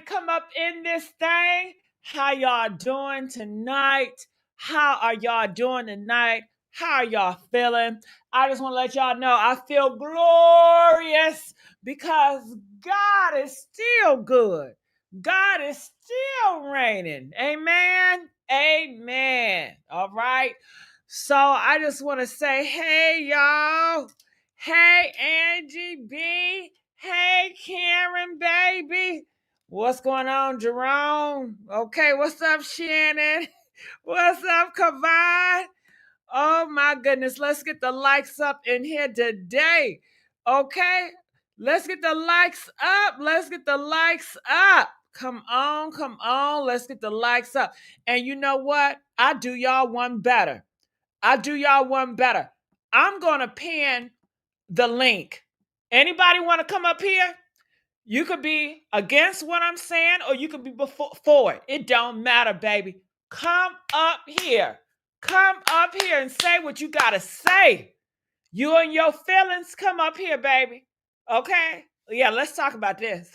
come up in this thing. How y'all doing tonight? How are y'all doing tonight? How are y'all feeling? I just want to let y'all know I feel glorious because God is still good. God is still reigning. Amen. Amen. All right. So I just want to say, hey, y'all. Hey, Angie B. Hey, Karen, baby. What's going on, Jerome? Okay, what's up, Shannon? What's up, Kavan? Oh, my goodness. Let's get the likes up in here today. Okay? Let's get the likes up. Let's get the likes up. Come on, come on. Let's get the likes up. And you know what? I do y'all one better. I'm going to pin the link. Anybody want to come up here? You could be against what I'm saying or you could be for it. It don't matter, baby. Come up here. Come up here and say what you got to say. You and your feelings, come up here, baby. Okay? Yeah, let's talk about this.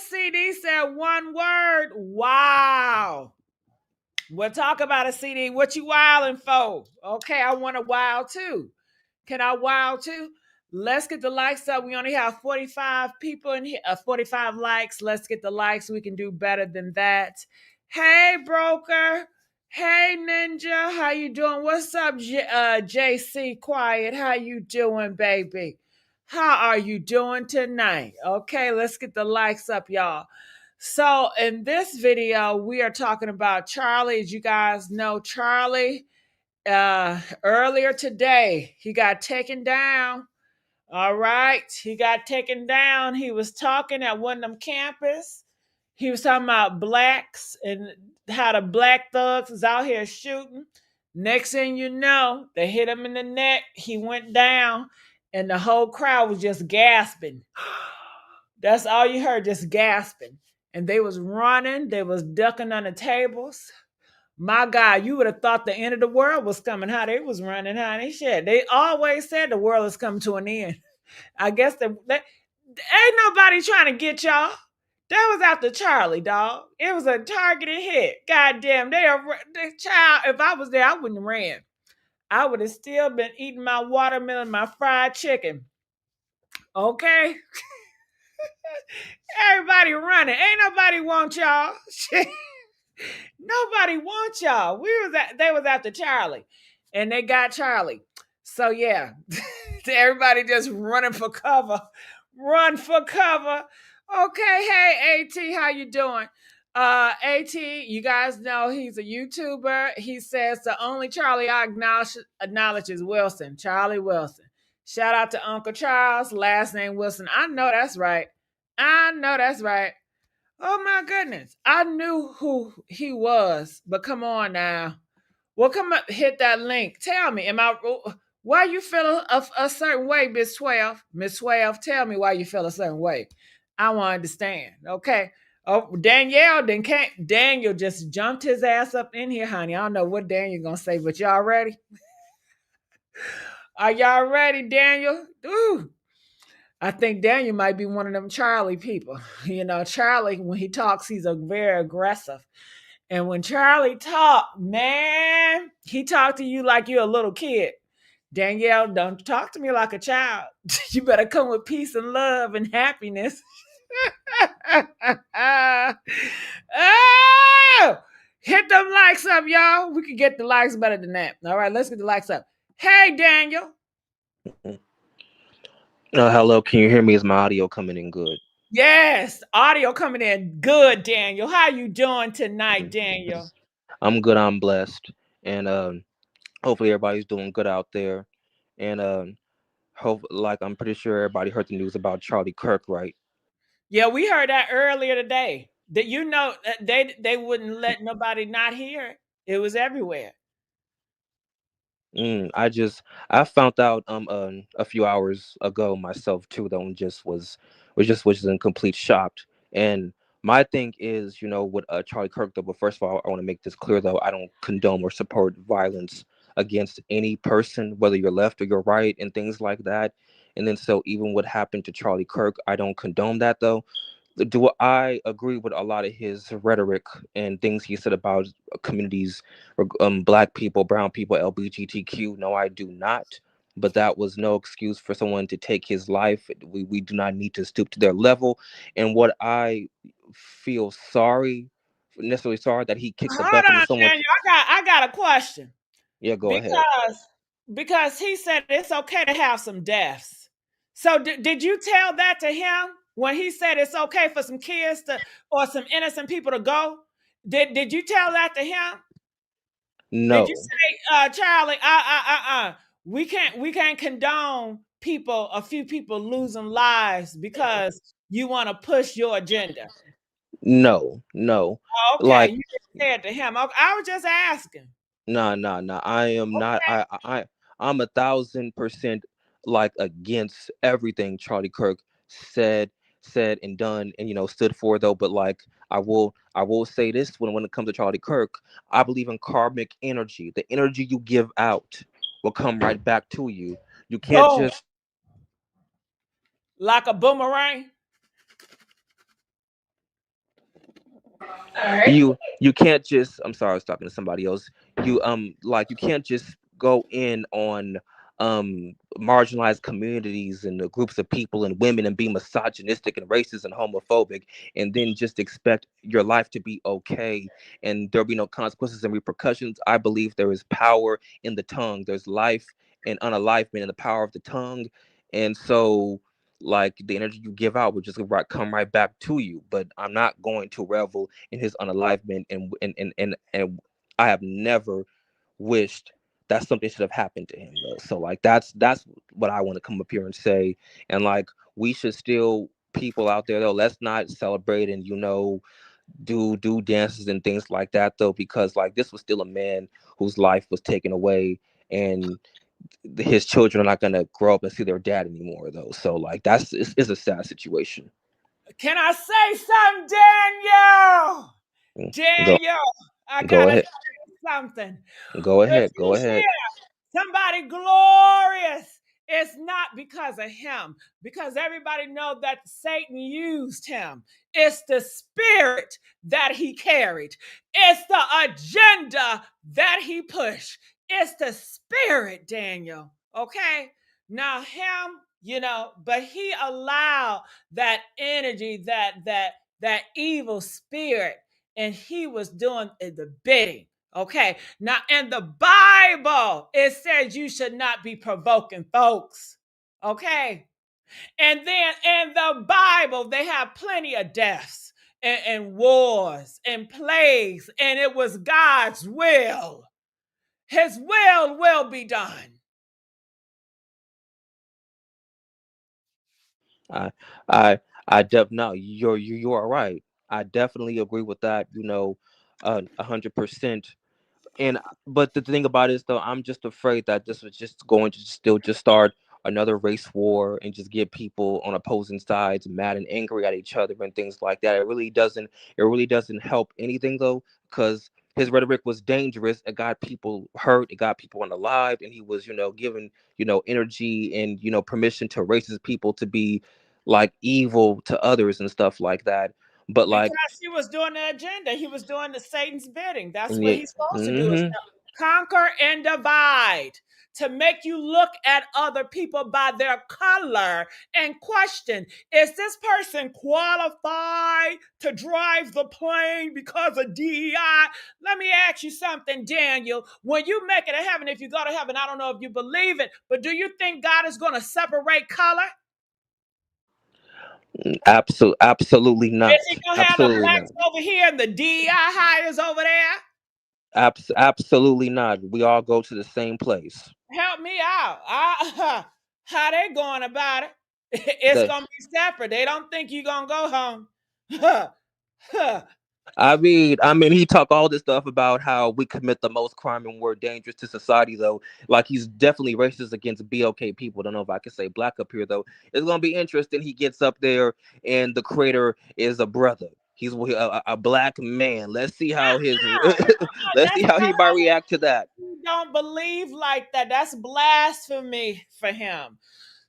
CD said one word. Wow. We'll talk about a CD. What you wilding for? Okay, I want to wild too. Can I wild too? Let's get the likes up. We only have 45 people in here, 45 likes. Let's get the likes. We can do better than that. Hey, broker. Hey, Ninja. How you doing? What's up, JC Quiet? How you doing, baby? How are you doing tonight? Okay, let's get the likes up, y'all. So in this video, we are talking about Charlie. As you guys know, Charlie, earlier today, he got taken down. All right, he got taken down. He was talking at one of them campus. He was talking about blacks and how the black thugs is out here shooting. Next thing you know, they hit him in the neck. He went down, and the whole crowd was just gasping. That's all you heard, just gasping. And they was running. They was ducking under tables. My God, you would have thought the end of the world was coming. How they was running, honey. Shit, they always said the world is coming to an end. I guess they ain't nobody trying to get y'all. That was after Charlie, dog. It was a targeted hit. God damn, the child. If I was there, I wouldn't have ran. I would have still been eating my watermelon, my fried chicken. Okay. Everybody running. Ain't nobody want y'all. Nobody want y'all. They was after Charlie. And they got Charlie. So yeah. Everybody just running for cover. Run for cover. Okay, hey AT, how you doing? AT, you guys know he's a YouTuber. He says the only Charlie I acknowledge is Wilson. Charlie Wilson. Shout out to Uncle Charles, last name Wilson. I know that's right. Oh my goodness. I knew who he was, but come on now. Well, come up, hit that link. Tell me, why you feel a certain way, Miss 12? Miss 12, tell me why you feel a certain way. I want to understand. Okay. Oh, Daniel just jumped his ass up in here, honey. I don't know what Daniel gonna say, but y'all ready? Are y'all ready, Daniel? Ooh. I think Daniel might be one of them Charlie people. You know, Charlie, when he talks, he's very aggressive. And when Charlie talk, man, he talk to you like you're a little kid. Danielle, don't talk to me like a child. You better come with peace and love and happiness. Oh, hit them likes up, y'all. We can get the likes better than that. All right, let's get the likes up. Hey, Daniel. Hello, can you hear me? Is my audio coming in good? Yes, audio coming in good, Daniel. How you doing tonight, Daniel? I'm good. I'm blessed, and hopefully everybody's doing good out there. And I'm pretty sure everybody heard the news about Charlie Kirk, right? Yeah, we heard that earlier today. That they wouldn't let nobody not hear it. It was everywhere. I found out a few hours ago myself too, though, and was in complete shock. And my thing is, with Charlie Kirk, though. But first of all, I want to make this clear, though. I don't condone or support violence against any person, whether you're left or you're right, and things like that. And then so even what happened to Charlie Kirk, I don't condone that though. Do I agree with a lot of his rhetoric and things he said about communities, black people, brown people, LGBTQ? No, I do not. But that was no excuse for someone to take his life. We do not need to stoop to their level. And what I feel sorry, necessarily sorry that he kicked the Hold bucket and on, someone. Daniel. I got a question. Yeah, go ahead. Because he said it's okay to have some deaths. So did you tell that to him when he said it's okay for some kids to or some innocent people to go? Did you tell that to him? Did you No, say, Charlie, we can't condone people, a few people losing lives because you want to push your agenda? no, no. Oh, okay, Like you just said to him. Okay, I was just asking. nah, nah, nah. I am not. Okay. I'm 1,000% like against everything Charlie Kirk said, said and done, and stood for though. But like, I will say this when it comes to Charlie Kirk, I believe in karmic energy. The energy you give out will come right back to you. You can't Boom, just like a boomerang. you can't just, I'm sorry, I was talking to somebody else. You can't just go in on marginalized communities and the groups of people and women and be misogynistic and racist and homophobic and then just expect your life to be okay and there'll be no consequences and repercussions. I believe there is power in the tongue. There's life and unalivement in the power of the tongue. And so like the energy you give out will just come right back to you. But I'm not going to revel in his unalivement, and I have never wished that something should have happened to him though. So like that's what I want to come up here and say. And like we should still, people out there though, let's not celebrate and do dances and things like that though, because like this was still a man whose life was taken away, and his children are not going to grow up and see their dad anymore though. So like that's it's a sad situation. Can I say something, Daniel? Go Daniel, I go gotta ahead. tell you something. Go If ahead. Go you ahead. hear somebody glorious, it's not because of him, because everybody know that Satan used him. It's the spirit that he carried. It's the agenda that he pushed. It's the spirit, Daniel. Okay? Now him, but he allowed that energy, that evil spirit, and he was doing the bidding. Okay. Now, in the Bible, it says you should not be provoking folks. Okay. And then in the Bible, they have plenty of deaths and wars and plagues, and it was God's will. His will be done. I I no, you are right. I definitely agree with that. 100%. And but the thing about it is though, I'm just afraid that this was just going to still just start another race war and just get people on opposing sides mad and angry at each other and things like that. It really doesn't help anything though, because his rhetoric was dangerous. It got people hurt, it got people unalived, and he was, giving, energy and, permission to racist people to be like evil to others and stuff like that. But like, Because he was doing the agenda. He was doing the Satan's bidding. That's what yeah, he's supposed to do is hmm to conquer and divide, to make you look at other people by their color and question, is this person qualified to drive the plane because of DEI? Let me ask you something, Daniel. When you make it to heaven, if you go to heaven, I don't know if you believe it, but do you think God is going to separate color? Absolutely Is not. he going to have the Absolutely blacks not. over here and the DEI hires over there? Absolutely not. We all go to the same place. Help me out. How they going about it? It's The gonna be separate. They don't think you gonna go home. Huh, huh. I mean, he talked all this stuff about how we commit the most crime and we're dangerous to society, though. Like he's definitely racist against BLK people. Don't know if I can say black up here, though. It's gonna be interesting. He gets up there, and the creator is a brother. He's a black man. Let's see how his let's see That's how he might not react to that. he don't believe like that. That's blasphemy for him.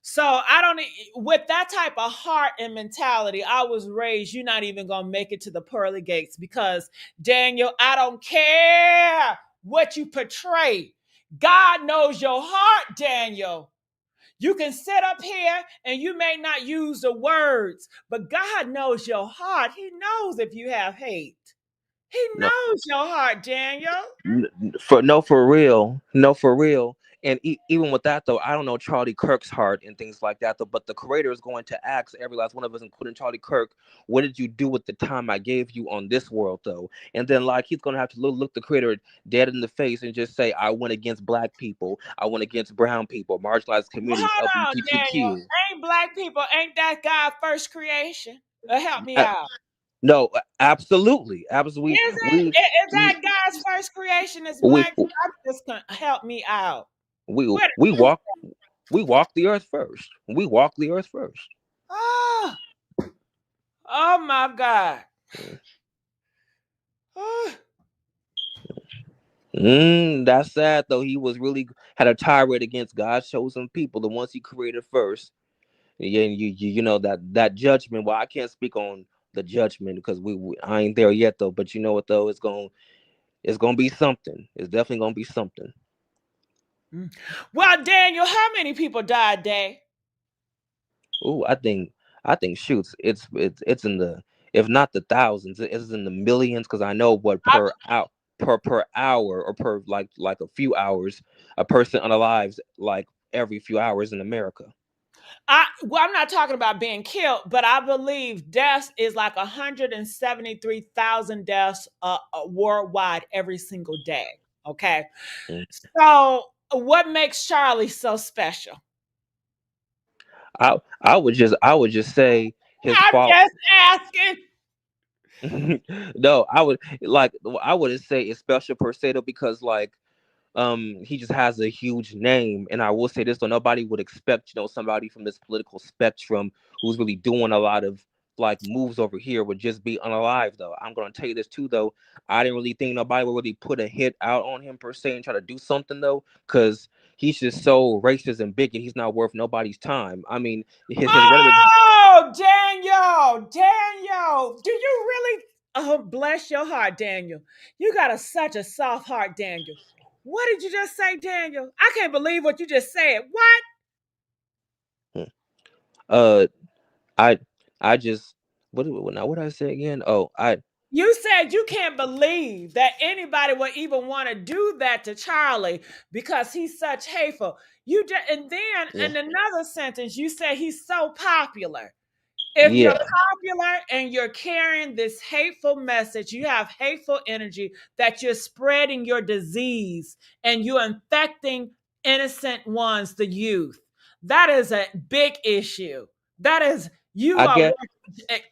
So I don't with that type of heart and mentality, I was raised, you're not even gonna make it to the pearly gates because Daniel, I don't care what you portray. God knows your heart, Daniel. You can sit up here and you may not use the words, but God knows your heart. He knows if you have hate. He No, knows your heart, Daniel. for no, for real, no, for real. And even with that though, I don't know Charlie Kirk's heart and things like that though. But the creator is going to ask every last one of us, including Charlie Kirk, what did you do with the time I gave you on this world though? And then like he's gonna have to look the creator dead in the face and just say, I went against black people, I went against brown people, marginalized Well, communities, hold on, Daniel. LGBTQ. Ain't black people, ain't that God's first creation? Help me out. No, absolutely, absolutely. Is it? Is We that God's first creation? Is we black? I'm just gonna help me out. we Where we the truth? walk we walk the earth first. We walk the earth first. Oh, oh my God. Mm. Oh, That's sad though. He was really had a tirade against God's chosen people, the ones He created first. Yeah, you know that judgment. Well, I can't speak on the judgment because we I ain't there yet though. But you know what though? It's gonna be something. It's definitely gonna be something. mm. Well, Daniel, how many people died, Day? Ooh, I think shoots. It's in the, if not the thousands, it's in the millions. Because I know what I, per hour or per like a few hours, a person unalives like every few hours in America. well, I'm not talking about being killed, but I believe deaths is like 173,000 deaths worldwide every single day. Okay. Mm. So, what makes Charlie so special? I would just say his I'm fault. just asking. No, I wouldn't say it's special per se though, because like he just has a huge name. And I will say this though, nobody would expect somebody from this political spectrum who's really doing a lot of like moves over here would just be unalive though. I'm gonna tell you this too though, I didn't really think nobody would really put a hit out on him per se and try to do something though, because he's just so racist and bigot. He's not worth nobody's time. I mean, his rhetoric. Oh, Daniel, Daniel, do you really? Oh, bless your heart, Daniel. You got such a soft heart, Daniel. What did you just say, Daniel? I can't believe what you just said. What? uh I I just what did I say again? Oh, I You said you can't believe that anybody would even want to do that to Charlie because he's such hateful. You just, and then yeah, in another sentence, you said he's so popular. If you're yeah. popular and you're carrying this hateful message, you have hateful energy that you're spreading your disease and you're infecting innocent ones, the youth. That is a big issue. That is, you I are guess working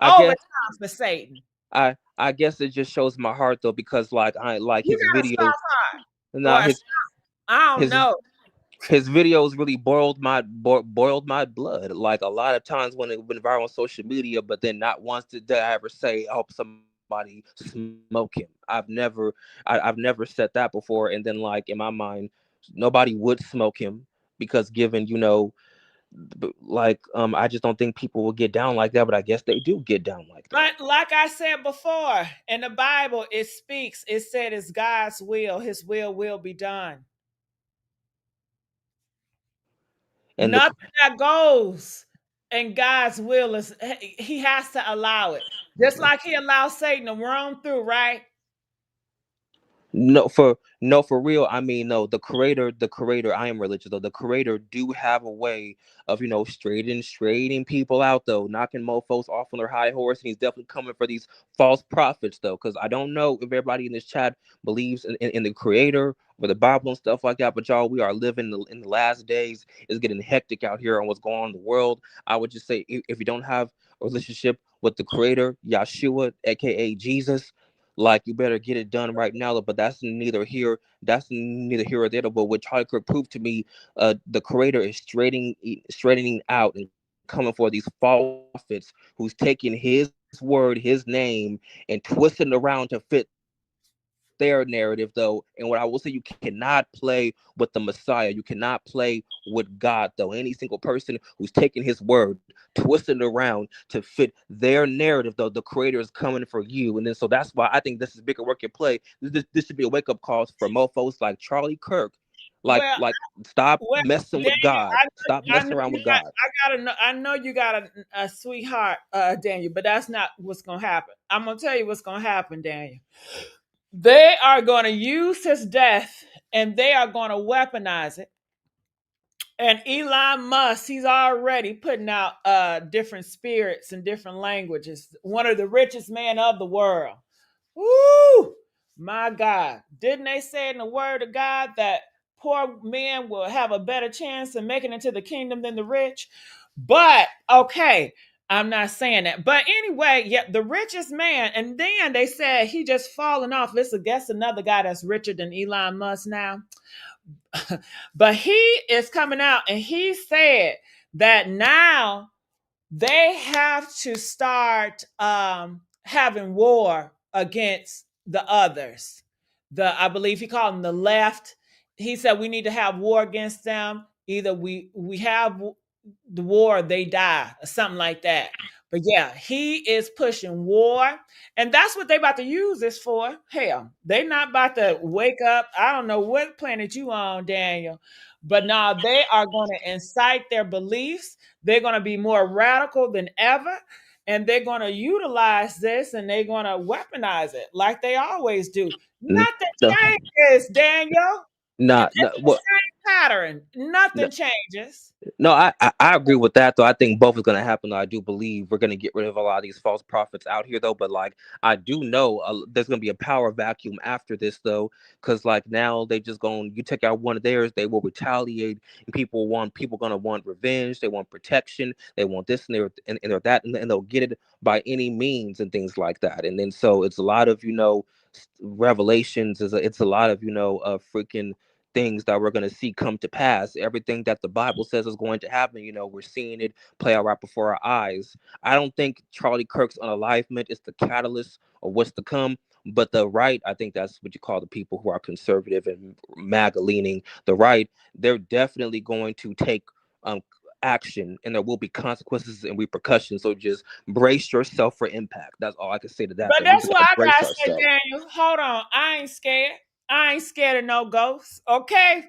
I guess overtime for Satan. I guess it just shows my heart though, because like I like You his got a videos. soft heart. Nah, Or I don't his know. his videos really boiled my blood. Like a lot of times when it went viral on social media, but then not once did I ever say, "I hope somebody smoke him." I've never said that before. And then like in my mind, nobody would smoke him, because given like I just don't think people will get down like that. But I guess they do get down like that. But like I said before, in the Bible, it speaks, it said it's God's will, his will be done. And the Nothing that goes in God's will is he has to allow it. Just like he allows Satan to roam through, right? no, for real. I mean, no, the creator, I am religious though. The creator do have a way of straightening people out though, knocking mofos off on their high horse. And he's definitely coming for these false prophets though, because I don't know if everybody in this chat believes in the creator or the Bible and stuff like that. But y'all, we are living in the last days. It's getting hectic out here on what's going on in the world. I would just say, if you don't have a relationship with the creator, Yeshua, aka Jesus, like you better get it done right now. But that's neither here or there. But what Charlie Kirk proved to me, the creator is straightening out and coming for these false prophets who's taking his word, his name, and twisting it around to fit their agenda. their narrative though. And what I will say, you cannot play with the Messiah. You cannot play with God though. Any single person who's taking his word, twisting it around to fit their narrative though, the creator is coming for you. And then so that's why I think this is bigger work at play. This should be a wake-up call for mofos like Charlie Kirk. Well, Like stop well, messing with Daniel, God. Stop I messing know around you with got. God. I gotta know. I know you got a sweetheart, Daniel, but that's not what's gonna happen. I'm gonna tell you what's gonna happen, Daniel. They are gonna use his death, and they are gonna weaponize it. And Elon Musk, he's already putting out different spirits and different languages. One of the richest men of the world. Woo! My God. Didn't they say in the word of God that poor men will have a better chance of making it to the kingdom than the rich? But okay, I'm not saying that. But anyway, yeah, the richest man, and then they said he just fallen off. Let's guess another guy that's richer than Elon Musk now. But he is coming out and he said that now they have to start having war against the others. I believe he called them the left. He said we need to have war against them. Either we have the war, or they die, or something like that. But yeah, he is pushing war, and that's what they about to use this for. Hell, they not about to wake up. I don't know what planet you on, Daniel, but now they are going to incite their beliefs. They're going to be more radical than ever. And they're going to utilize this and they're going to weaponize it like they always do. N- Nothing No, changes, Daniel. not It's no, the what same pattern. no, Nothing changes. no, I agree with that though. I think both is gonna happen. Though. I do believe we're gonna get rid of a lot of these false prophets out here though. But like I do know there's gonna be a power vacuum after this though, because like now they just going you take out one of theirs, they will retaliate, and people gonna want revenge. They want protection. They want this and they're that, and they'll get it by any means and things like that. And then so it's a lot of revelations. It's a lot of freaking things that we're going to see come to pass. Everything that the Bible says is going to happen, we're seeing it play out right before our eyes. I don't think Charlie Kirk's unalivement is the catalyst of what's to come. But the right, I think that's what you call the people who are conservative and MAGA leaning. The right, they're definitely going to take action, and there will be consequences and repercussions. So just brace yourself for impact. That's all I can say to that. But Though we that's just what gotta I brace gotta say, ourselves. Daniel. Hold on. I ain't scared. I ain't scared of no ghosts. Okay.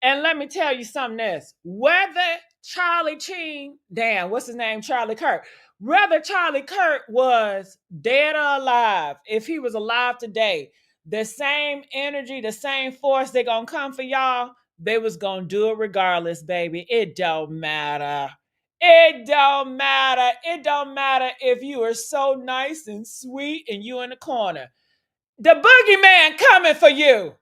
And let me tell you something else. Whether Charlie Sheen, damn, what's his name? Charlie Kirk. Whether Charlie Kirk was dead or alive, if he was alive today, the same energy, the same force, they gonna come for y'all. They was gonna do it regardless, baby. It don't matter. It don't matter. It don't matter if you are so nice and sweet and you in the corner. The boogeyman coming for you.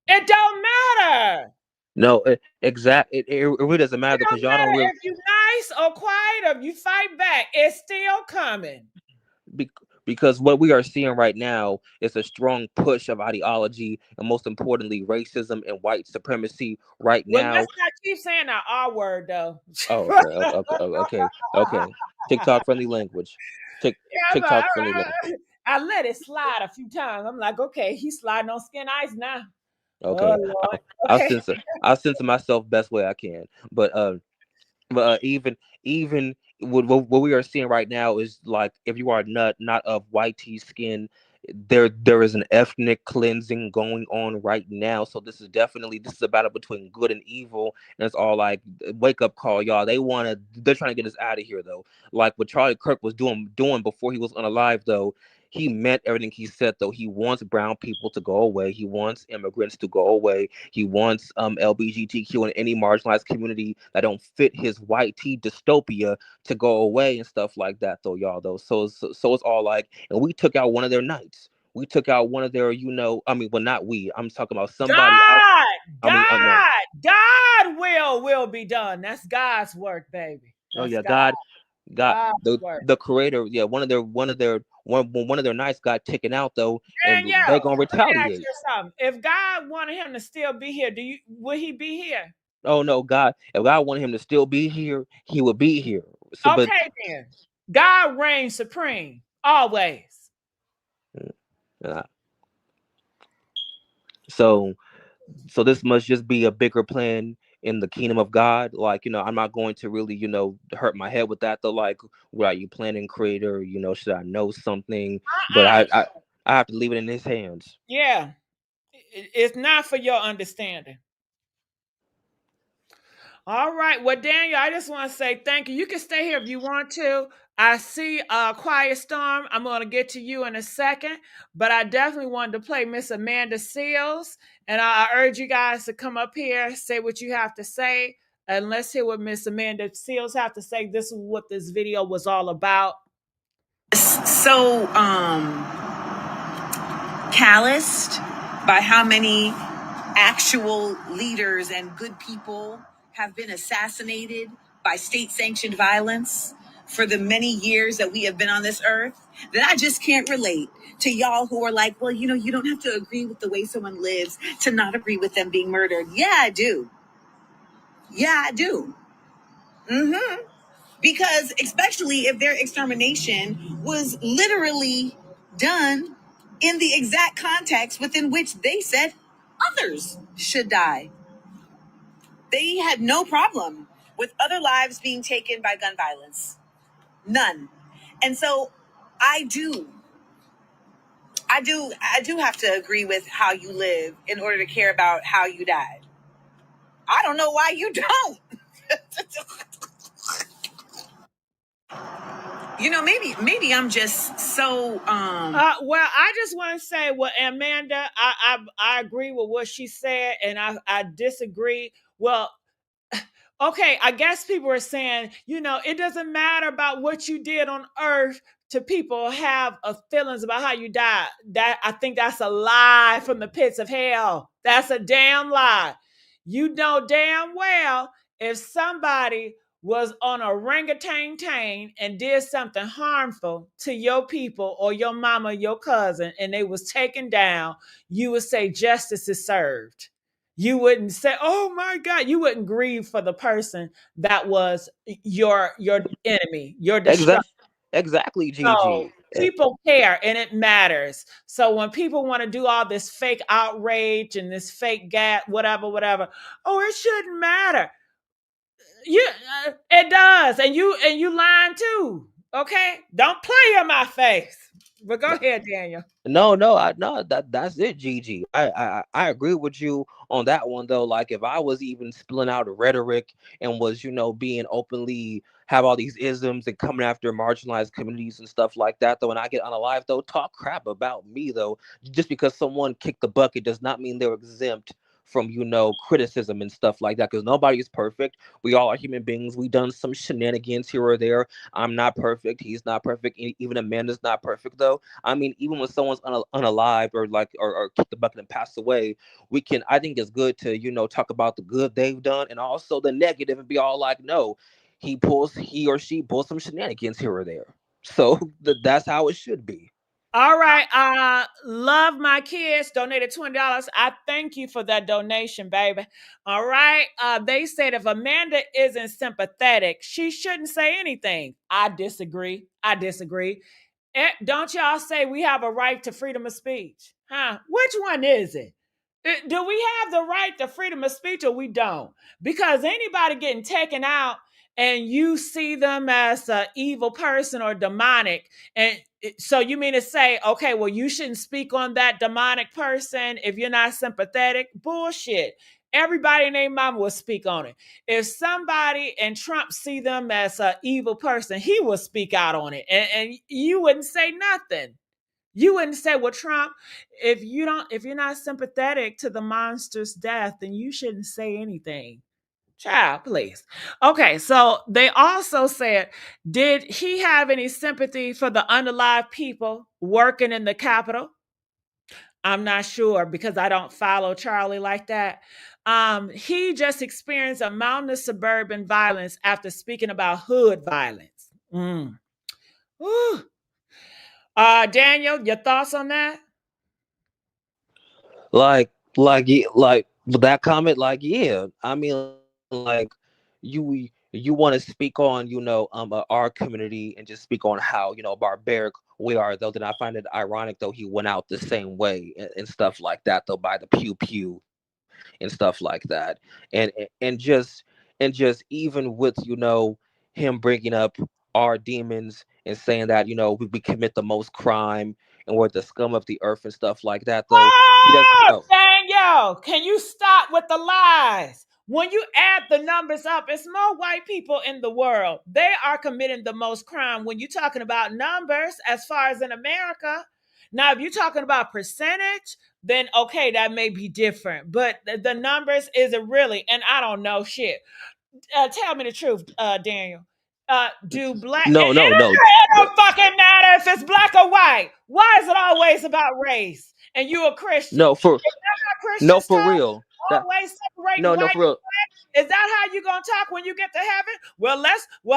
It don't matter. No, it really doesn't matter It because don't y'all don't matter really if you nice or quiet or you fight back. It's still coming. be, because what we are seeing right now is a strong push of ideology and most importantly racism and white supremacy right Well, now. let's not keep saying that R word though. Oh, okay, okay, okay, okay, okay. TikTok friendly language. Tick Yeah, but TikTok friendly language. I let it slide a few times. I'm like, okay, he's sliding on skin ice now. Oh Okay, Lord. I'll Okay. censor. I'll censor myself best way I can. But even what we are seeing right now is like if you are not of white tea skin, there is an ethnic cleansing going on right now. So this is a battle between good and evil, and it's all like wake up call, y'all. They're trying to get us out of here though. Like what Charlie Kirk was doing before he was unalive though. He meant everything he said though. He wants brown people to go away. He wants immigrants to go away. He wants LGBTQ and any marginalized community that don't fit his white tea dystopia to go away and stuff like that though, y'all though. So it's all like, and we took out one of their knights. We took out one of their, I mean, well, not we. I'm talking about somebody out. God, I mean, no. God will be done. That's God's work, baby. Oh That's yeah, God, God's the work. the creator. Yeah, one of their knights got taken out though, and they're Danielle, gonna let me ask retaliate. you something. If God wanted him to still be here, would he be here? Oh no, God! If God wanted him to still be here, he would be here. So, but Okay, then. God reigns supreme always. uh, So this must just be a bigger plan in the kingdom of God. Like, I'm not going to really, hurt my head with that though. Like, what are you planning, creator? Should I know something? But Uh-uh. I have to leave it in his hands. Yeah. It's not for your understanding. All right. Well, Daniel, I just want to say thank you. You can stay here if you want to. I see Quiet Storm. I'm going to get to you in a second, but I definitely wanted to play Miss Amanda Seals. And I urge you guys to come up here, say what you have to say, and let's hear what Miss Amanda Seals have to say. This is what this video was all about. So calloused by how many actual leaders and good people have been assassinated by state sanctioned violence for the many years that we have been on this earth, that I just can't relate to y'all who are like, well, you don't have to agree with the way someone lives to not agree with them being murdered. Yeah, I do. Yeah, I do. Mm-hmm. Because especially if their extermination was literally done in the exact context within which they said others should die. They had no problem with other lives being taken by gun violence. None. And so I do I do have to agree with how you live in order to care about how you died. I don't know why you don't. Maybe I'm just so Well, I just want to say, well, Amanda, I agree with what she said, and I disagree. Well, okay, I guess people are saying, it doesn't matter about what you did on earth to people have feelings about how you died. That I think that's a lie from the pits of hell. That's a damn lie. You know damn well if somebody was on a orangutan tang and did something harmful to your people or your mama, your cousin, and they was taken down, you would say justice is served. You wouldn't say, "Oh my God," you wouldn't grieve for the person that was your enemy, your destruction. Exactly, exactly, So Gigi. people care and it matters. So when people want to do all this fake outrage and this fake whatever, whatever, oh, it shouldn't matter. You, it does, and you lying too. Okay, don't play in my face. But go ahead, Daniel. No, no, that's it, Gigi. I agree with you on that one though. Like, if I was even spilling out a rhetoric and was, being openly have all these isms and coming after marginalized communities and stuff like that though, and I get unalive though, talk crap about me though. Just because someone kicked the bucket does not mean they're exempt from, criticism and stuff like that, because nobody is perfect. We all are human beings. We done some shenanigans here or there. I'm not perfect. He's not perfect. Even Amanda's not perfect though. I mean, even when someone's unalive or like or kicked the bucket and passed away, we can. I think it's good to talk about the good they've done and also the negative and be all like, no, he or she pulls some shenanigans here or there. So that's how it should be. All right. Love my kids donated $20. I thank you for that donation, baby. All right. They said if Amanda isn't sympathetic, she shouldn't say anything. I disagree. I disagree. Don't y'all say we have a right to freedom of speech? Huh? Which one is it? Do we have the right to freedom of speech or we don't? Because anybody getting taken out and you see them as an evil person or demonic, and so you mean to say, okay, well, you shouldn't speak on that demonic person if you're not sympathetic? Bullshit. Everybody named Mama will speak on it. If somebody and Trump see them as an evil person, he will speak out on it, and you wouldn't say nothing. You wouldn't say, well, Trump, if you're not sympathetic to the monster's death, then you shouldn't say anything. Child, please. Okay, so they also said, did he have any sympathy for the unalive people working in the Capitol? I'm not sure because I don't follow Charlie like that. He just experienced a mountain of suburban violence after speaking about hood violence. Mm. Ooh. Daniel, your thoughts on that? Like that comment, like, yeah, I mean, like, you want to speak on our community and just speak on how barbaric we are, though. Then I find it ironic, though, he went out the same way and stuff like that, though, by the pew pew and stuff like that, and just even with him bringing up our demons and saying that we commit the most crime and we're the scum of the earth and stuff like that, though he doesn't Oh, know. Daniel, can you stop with the lies? When you add the numbers up, it's more white people in the world. They are committing the most crime when you're talking about numbers as far as in America. Now, if you're talking about percentage, then okay, that may be different. But the numbers isn't really, and I don't know shit. Tell me the truth, Daniel. Do black No, no, no. it don't fucking matter if it's black or white. Why is it always about race? And you a Christian? No, Is for that how no, Christians for talk? real. That Always separating No, no, white for and real. black? Is that how you gonna talk when you get to heaven? Well,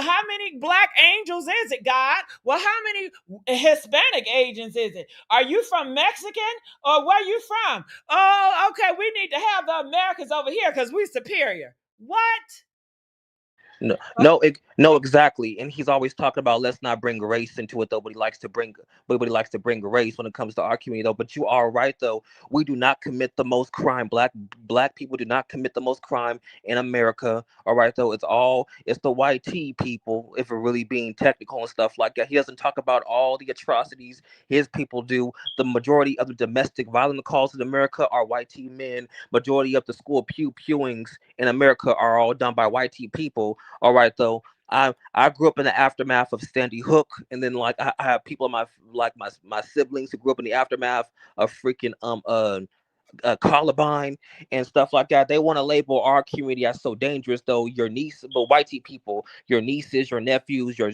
how many black angels is it, God? Well, how many Hispanic agents is it? Are you from Mexican or where you from? Oh, okay, we need to have the Americans over here because we're superior. What? No, no, no, exactly. And he's always talking about let's not bring race into it, though. But he likes to bring race when it comes to our community, though. But you are right, though. We do not commit the most crime. Black people do not commit the most crime in America. All right, though. It's the white tea people, if we're really being technical and stuff like that. He doesn't talk about all the atrocities his people do. The majority of the domestic violence calls in America are white tea men. Majority of the school pewings in America are all done by white tea people. All right, though. I grew up in the aftermath of Sandy Hook, and then like I have people in my siblings who grew up in the aftermath of freaking Columbine and stuff like that. They want to label our community as so dangerous, though. But whitey people, your nieces, your nephews, your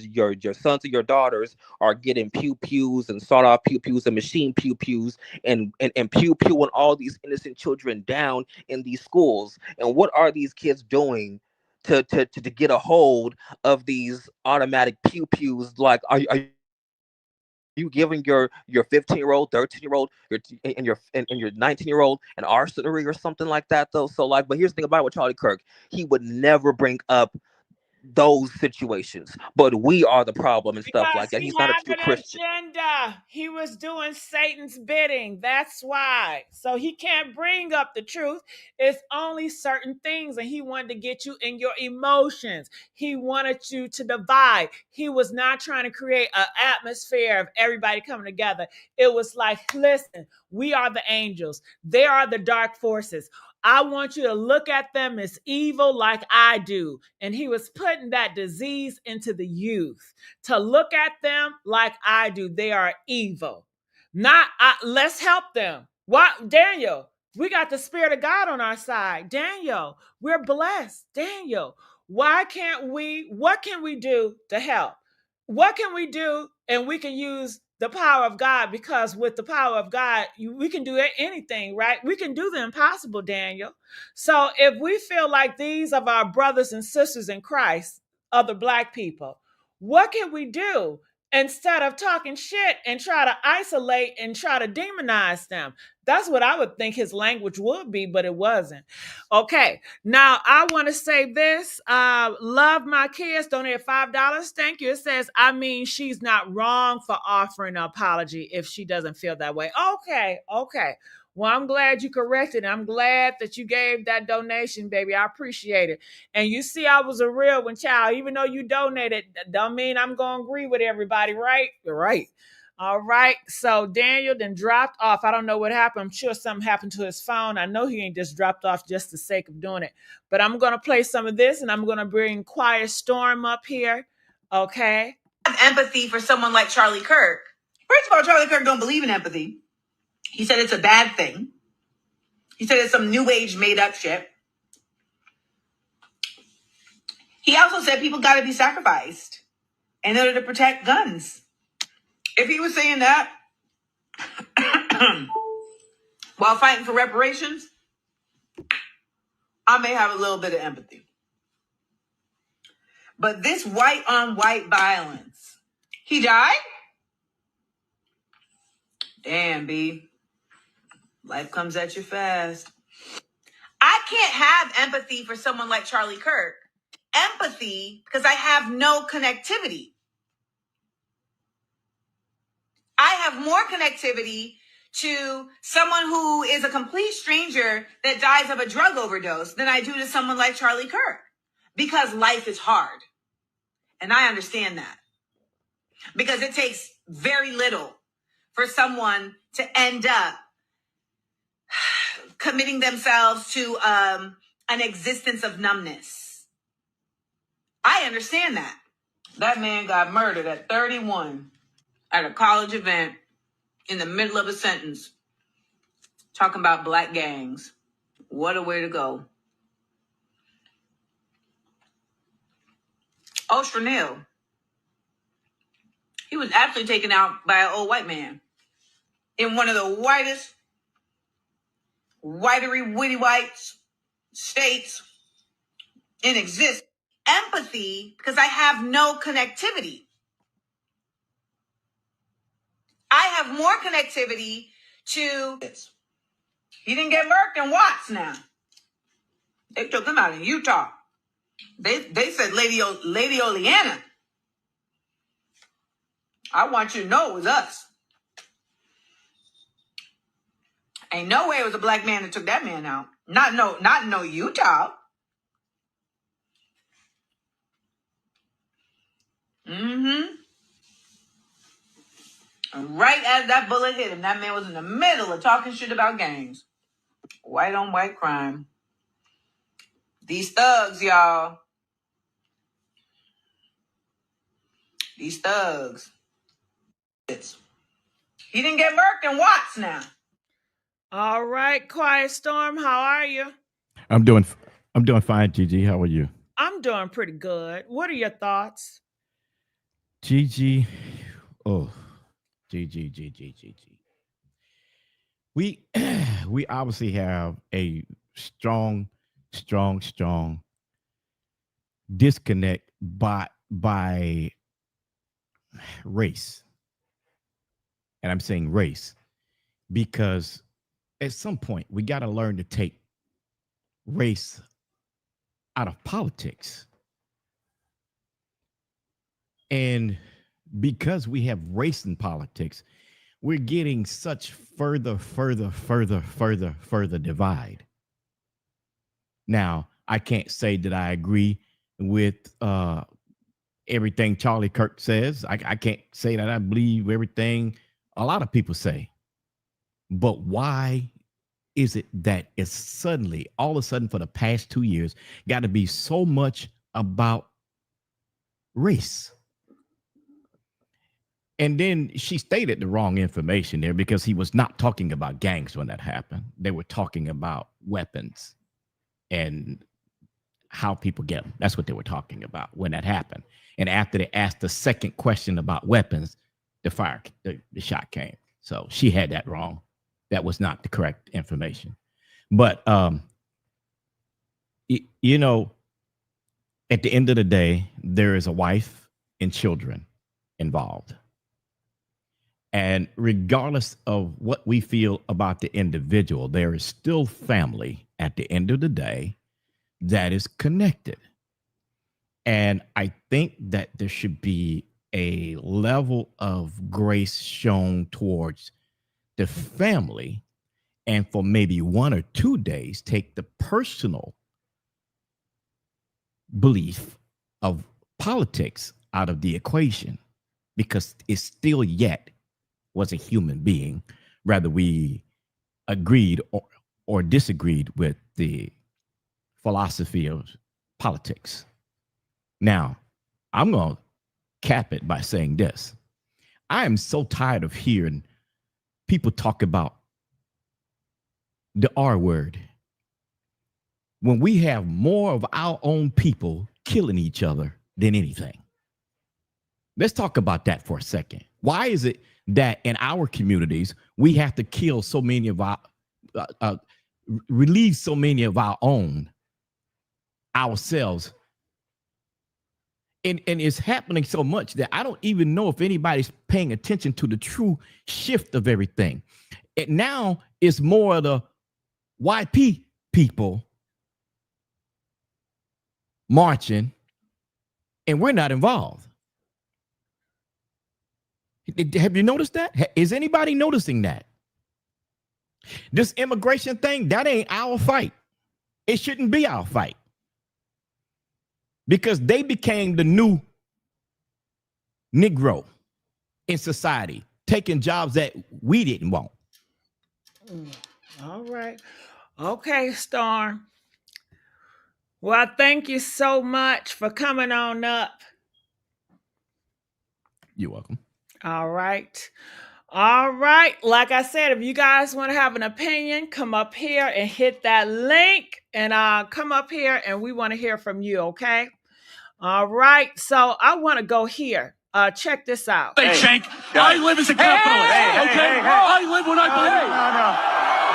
sons and your daughters are getting pew pews and sawed off pew pews and machine pew pews and pew pewing all these innocent children down in these schools. And what are these kids doing? To get a hold of these automatic pew pews, like are you giving your 15-year-old, 13-year-old, and your 19-year-old an arsenal or something like that, though? So like, but here's the thing about with Charlie Kirk, he would never bring up those situations, but we are the problem and stuff Because like that. he He's not a had true an Christian. agenda. He was doing Satan's bidding. That's why. So he can't bring up the truth. It's only certain things. And he wanted to get you in your emotions. He wanted you to divide. He was not trying to create an atmosphere of everybody coming together. It was like, listen, we are the angels. They are the dark forces. I want you to look at them as evil like I do. And he was putting that disease into the youth to look at them like I do. They are evil. Not let's help them. What, Daniel? We got the Spirit of God on our side. Daniel, we're blessed. Daniel, why can't we? What can we do to help? What can we do? And we can use the power of God, because with the power of God, we can do anything, right? We can do the impossible, Daniel. So if we feel like these are our brothers and sisters in Christ, other Black people, what can we do instead of talking shit and try to isolate and try to demonize them? That's what I would think his language would be, but it wasn't. Okay, now I want to say this. Love my kids. Donate $5. Thank you. It says, I mean, she's not wrong for offering an apology if she doesn't feel that way. Okay, okay. Well, I'm glad you corrected. I'm glad that you gave that donation, baby. I appreciate it. And you see, I was a real one, child. Even though you donated, don't mean I'm going to agree with everybody, right? Right. All right. So Daniel then dropped off. I don't know what happened. I'm sure something happened to his phone. I know he ain't just dropped off just the sake of doing it. But I'm going to play some of this, and I'm going to bring Quiet Storm up here. Okay. Have empathy for someone like Charlie Kirk. First of all, Charlie Kirk don't believe in empathy. He said it's a bad thing. He said it's some new age made up shit. He also said people got to be sacrificed in order to protect guns. If he was saying that while fighting for reparations, I may have a little bit of empathy. But this white on white violence, he died? Damn, B. Life comes at you fast. I can't have empathy for someone like Charlie Kirk. Empathy because I have no connectivity. I have more connectivity to someone who is a complete stranger that dies of a drug overdose than I do to someone like Charlie Kirk, because life is hard. And I understand that, because it takes very little for someone to end up committing themselves to an existence of numbness. I understand that. That man got murdered at 31 at a college event in the middle of a sentence talking about black gangs. What a way to go. Oh, Chanel. He was actually taken out by an old white man in one of the whitest, whitery, witty whites states in existence. Empathy, because I have no connectivity. I have more connectivity to this. He didn't get murked in Watts now. They took him out in Utah. They said Lady Oleana. I want you to know it was us. Ain't no way it was a black man that took that man out. Not no Utah. Mm-hmm. And right as that bullet hit him, that man was in the middle of talking shit about gangs. White on white crime. These thugs, y'all. These thugs. He didn't get murked in Watts now. All right, Quiet Storm, how are you? I'm doing fine, Gigi. How are you? I'm doing pretty good. What are your thoughts? Gigi, oh, Gigi. We we obviously have a strong disconnect by race. And I'm saying race because at some point we got to learn to take race out of politics. And because we have race in politics, we're getting such further divide. Now, I can't say that I agree with everything Charlie Kirk says. I can't say that I believe everything a lot of people say. But why is it that it's suddenly, all of a sudden, for the past 2 years, got to be so much about race? And then she stated the wrong information there because he was not talking about gangs when that happened. They were talking about weapons and how people get them. That's what they were talking about when that happened. And after they asked the second question about weapons, the shot came. So she had that wrong. That was not the correct information. But, you know, at the end of the day, there is a wife and children involved. And regardless of what we feel about the individual, there is still family at the end of the day that is connected. And I think that there should be a level of grace shown towards the family, and for maybe 1 or 2 days, take the personal belief of politics out of the equation, because it's still yet was a human being, rather we agreed or disagreed with the philosophy of politics. Now, I'm going to cap it by saying this. I am so tired of hearing people talk about the R word when we have more of our own people killing each other than anything. Let's talk about that for a second. Why is it that in our communities, we have to kill so many of our, release so many of our own ourselves? And it's happening so much that I don't even know if anybody's paying attention to the true shift of everything. And now it's more of the YP people marching, and we're not involved. Have you noticed that? Is anybody noticing that? This immigration thing, that ain't our fight. It shouldn't be our fight. Because they became the new Negro in society, taking jobs that we didn't want. All right. Okay, Storm. Well, thank you so much for coming on up. You're welcome. All right. All right. Like I said, if you guys want to have an opinion, come up here and hit that link and come up here and we want to hear from you, okay? All right. So I want to go here. Check this out. Hey, Shank, I live as a capitalist, okay? I live when I believe.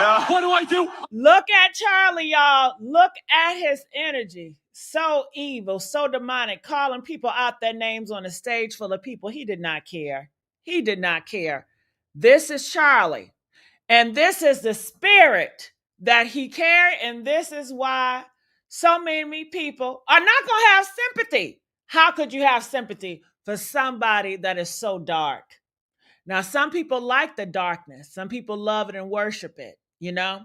No. What do I do? Look at Charlie, y'all. Look at his energy. So evil, so demonic, calling people out their names on a stage full of people. He did not care. He did not care. This is Charlie. And this is the spirit that he carried. And this is why so many people are not going to have sympathy. How could you have sympathy for somebody that is so dark? Now, some people like the darkness. Some people love it and worship it, you know?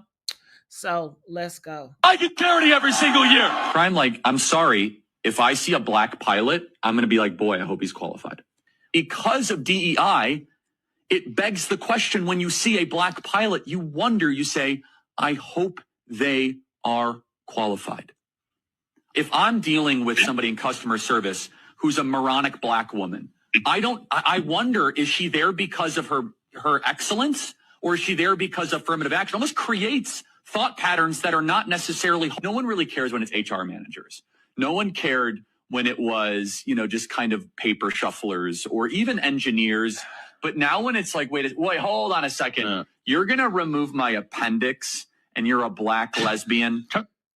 So let's go. I get dirty every single year. Crime, like, I'm sorry. If I see a black pilot, I'm going to be like, boy, I hope he's qualified. Because of DEI, it begs the question, when you see a black pilot, you wonder, you say, I hope they are qualified. If I'm dealing with somebody in customer service who's a moronic black woman, I wonder, is she there because of her excellence, or is she there because of affirmative action? It almost creates thought patterns that are not necessarily, no one really cares when it's HR managers. No one cared when it was, just kind of paper shufflers or even engineers. But now when it's like, wait, hold on a second. You're going to remove my appendix and you're a black lesbian.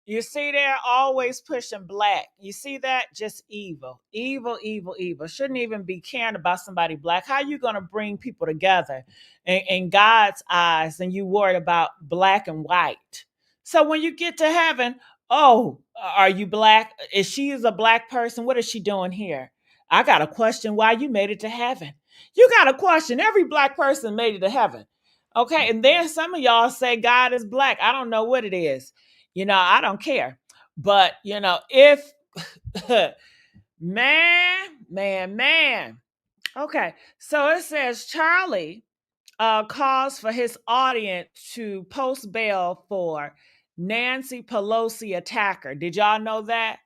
You see, they're always pushing black. You see that? Just evil, evil, evil, evil. Shouldn't even be caring about somebody black. How are you going to bring people together in God's eyes and you worried about black and white? So when you get to heaven, oh, are you black? If she is a black person, what is she doing here? I got to question why you made it to heaven. You got to question. Every black person made it to heaven. Okay. And then some of y'all say God is black. I don't know what it is. I don't care. But, if, man. Okay. So it says Charlie calls for his audience to post bail for Nancy Pelosi attacker. Did y'all know that?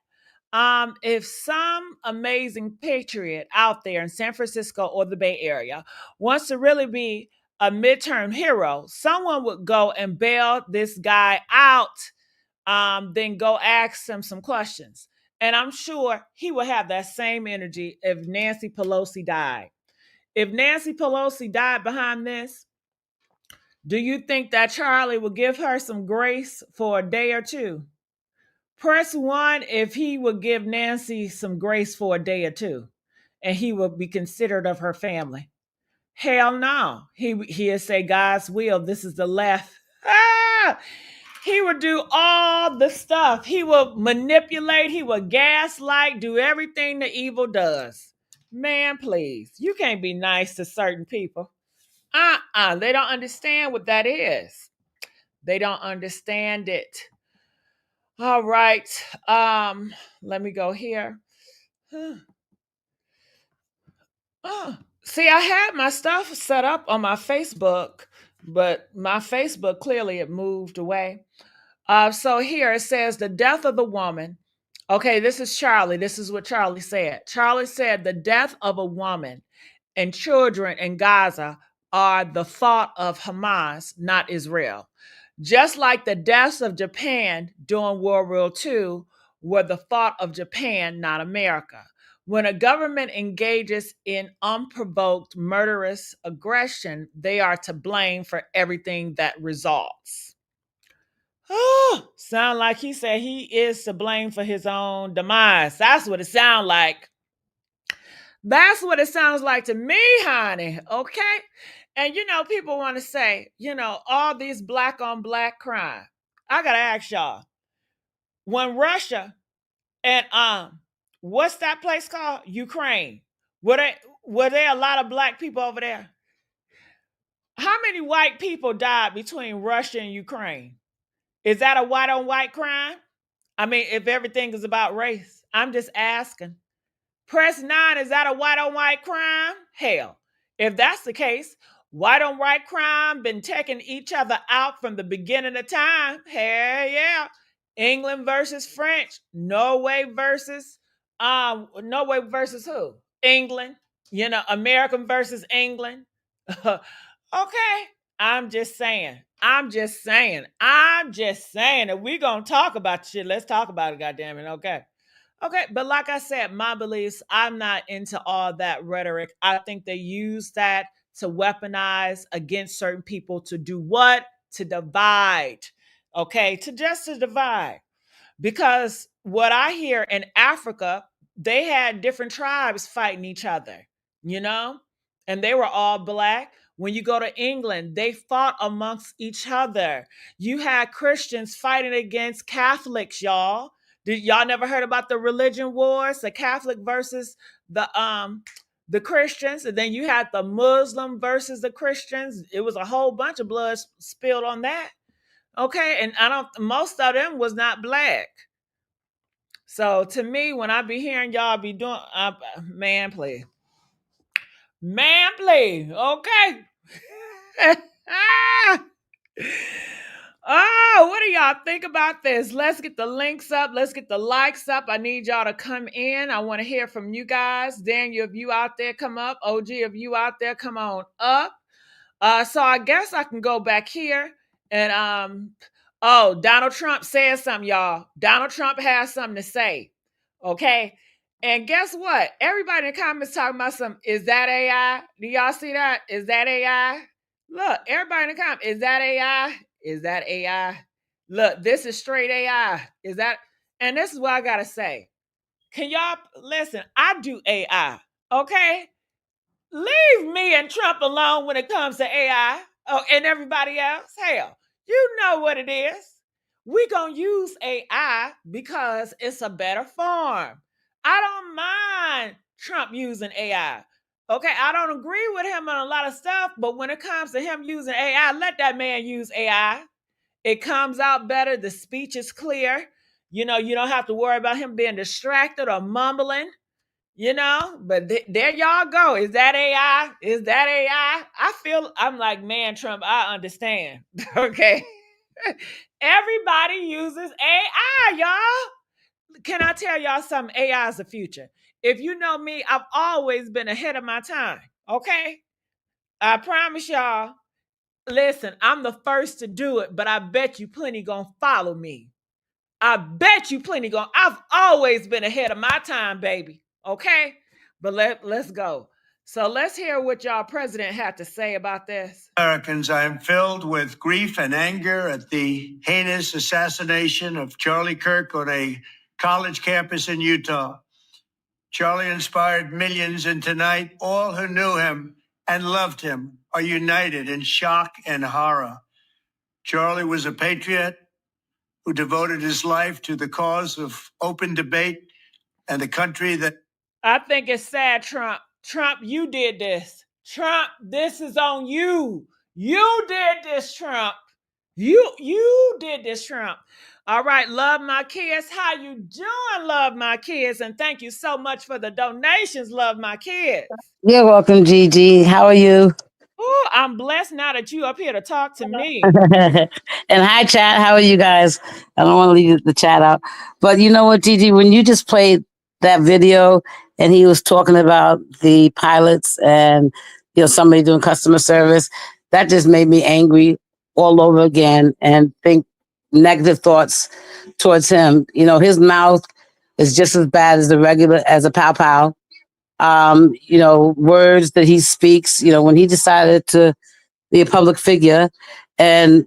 If some amazing patriot out there in San Francisco or the Bay Area wants to really be a midterm hero, someone would go and bail this guy out. Then go ask him some questions. And I'm sure he will have that same energy if Nancy Pelosi died. If Nancy Pelosi died behind this, do you think that Charlie will give her some grace for a day or two? Press 1 if he would give Nancy some grace for a day or two, and he will be considered of her family. Hell no. He'll say, God's will, this is the left. He would do all the stuff. He will manipulate. He will gaslight, do everything the evil does. Man, please. You can't be nice to certain people. They don't understand what that is. They don't understand it. All right. Let me go here. See, I had my stuff set up on my Facebook, but my Facebook, clearly it moved away. So here it says the death of the woman. Okay, this is Charlie. This is what Charlie said. Charlie said the death of a woman and children in Gaza are the fault of Hamas, not Israel. Just like the deaths of Japan during World War II were the fault of Japan, not America. When a government engages in unprovoked murderous aggression, they are to blame for everything that results. Oh, sound like he said he is to blame for his own demise. That's what it sounds like. That's what it sounds like to me, honey. Okay. And people want to say, all these black on black crime. I gotta ask y'all. When Russia and what's that place called? Ukraine. Were there a lot of black people over there? How many white people died between Russia and Ukraine? Is that a white on white crime? I mean, if everything is about race, I'm just asking. Press 9, is that a white on white crime? Hell, if that's the case, white on white crime been taking each other out from the beginning of time. Hell yeah. England versus French, Norway versus who? England. American versus England. Okay. I'm just saying. If we're gonna talk about shit, let's talk about it, goddammit. Okay. Okay, but like I said, my beliefs, I'm not into all that rhetoric. I think they use that to weaponize against certain people to do what? To divide. Okay, to divide. Because what I hear in Africa, they had different tribes fighting each other, you know, and they were all black. When you go to England, they fought amongst each other. You had Christians fighting against Catholics, y'all. Did y'all never heard about the religion wars, the Catholic versus the Christians, and then you had the Muslim versus the Christians. It was a whole bunch of blood spilled on that. Okay, and most of them was not black. So to me, when I be hearing y'all be doing, man, please, okay. Oh, what do y'all think about this? Let's get the links up. Let's get the likes up. I need y'all to come in. I want to hear from you guys. Daniel, if you out there, come up. OG, if you out there, come on up. So I guess I can go back here and Donald Trump said something, y'all. Donald Trump has something to say. Okay. And guess what? Everybody in the comments talking about is that AI? Do y'all see that? Is that AI? Look, everybody in the comments, is that AI? Is that AI? Look, this is straight AI. Is that? And this is what I gotta say. Can y'all listen? I do AI. Okay. Leave me and Trump alone when it comes to AI. Oh, and everybody else. Hell, you know what it is. We gonna use AI because it's a better form. I don't mind Trump using AI. Okay, I don't agree with him on a lot of stuff, but when it comes to him using AI, let that man use AI. It comes out better. The speech is clear. You don't have to worry about him being distracted or mumbling. But there y'all go. Is that AI? Is that AI? I'm like, man, Trump, I understand. Okay. Everybody uses AI, y'all. Can I tell y'all something? AI is the future. If you know me, I've always been ahead of my time. Okay. I promise y'all. Listen, I'm the first to do it, but I bet you plenty gonna follow me. I bet you plenty gonna. I've always been ahead of my time, baby. Okay, but let's go. So let's hear what y'all president had to say about this. Americans, I am filled with grief and anger at the heinous assassination of Charlie Kirk on a college campus in Utah. Charlie inspired millions, and tonight, all who knew him and loved him are united in shock and horror. Charlie was a patriot who devoted his life to the cause of open debate and a country that. I think it's sad, Trump. Trump, you did this. Trump, this is on you. You did this, Trump. You did this, Trump. All right, love my kids. How you doing, love my kids? And thank you so much for the donations, love my kids. You're welcome, Gigi. How are you? Oh, I'm blessed now that you up here to talk to me. And hi, chat. How are you guys? I don't want to leave the chat out. But you know what, Gigi? When you just played that video and he was talking about the pilots and somebody doing customer service, that just made me angry all over again and think negative thoughts towards him. His mouth is just as bad as a pow pow. Words that he speaks, when he decided to be a public figure and,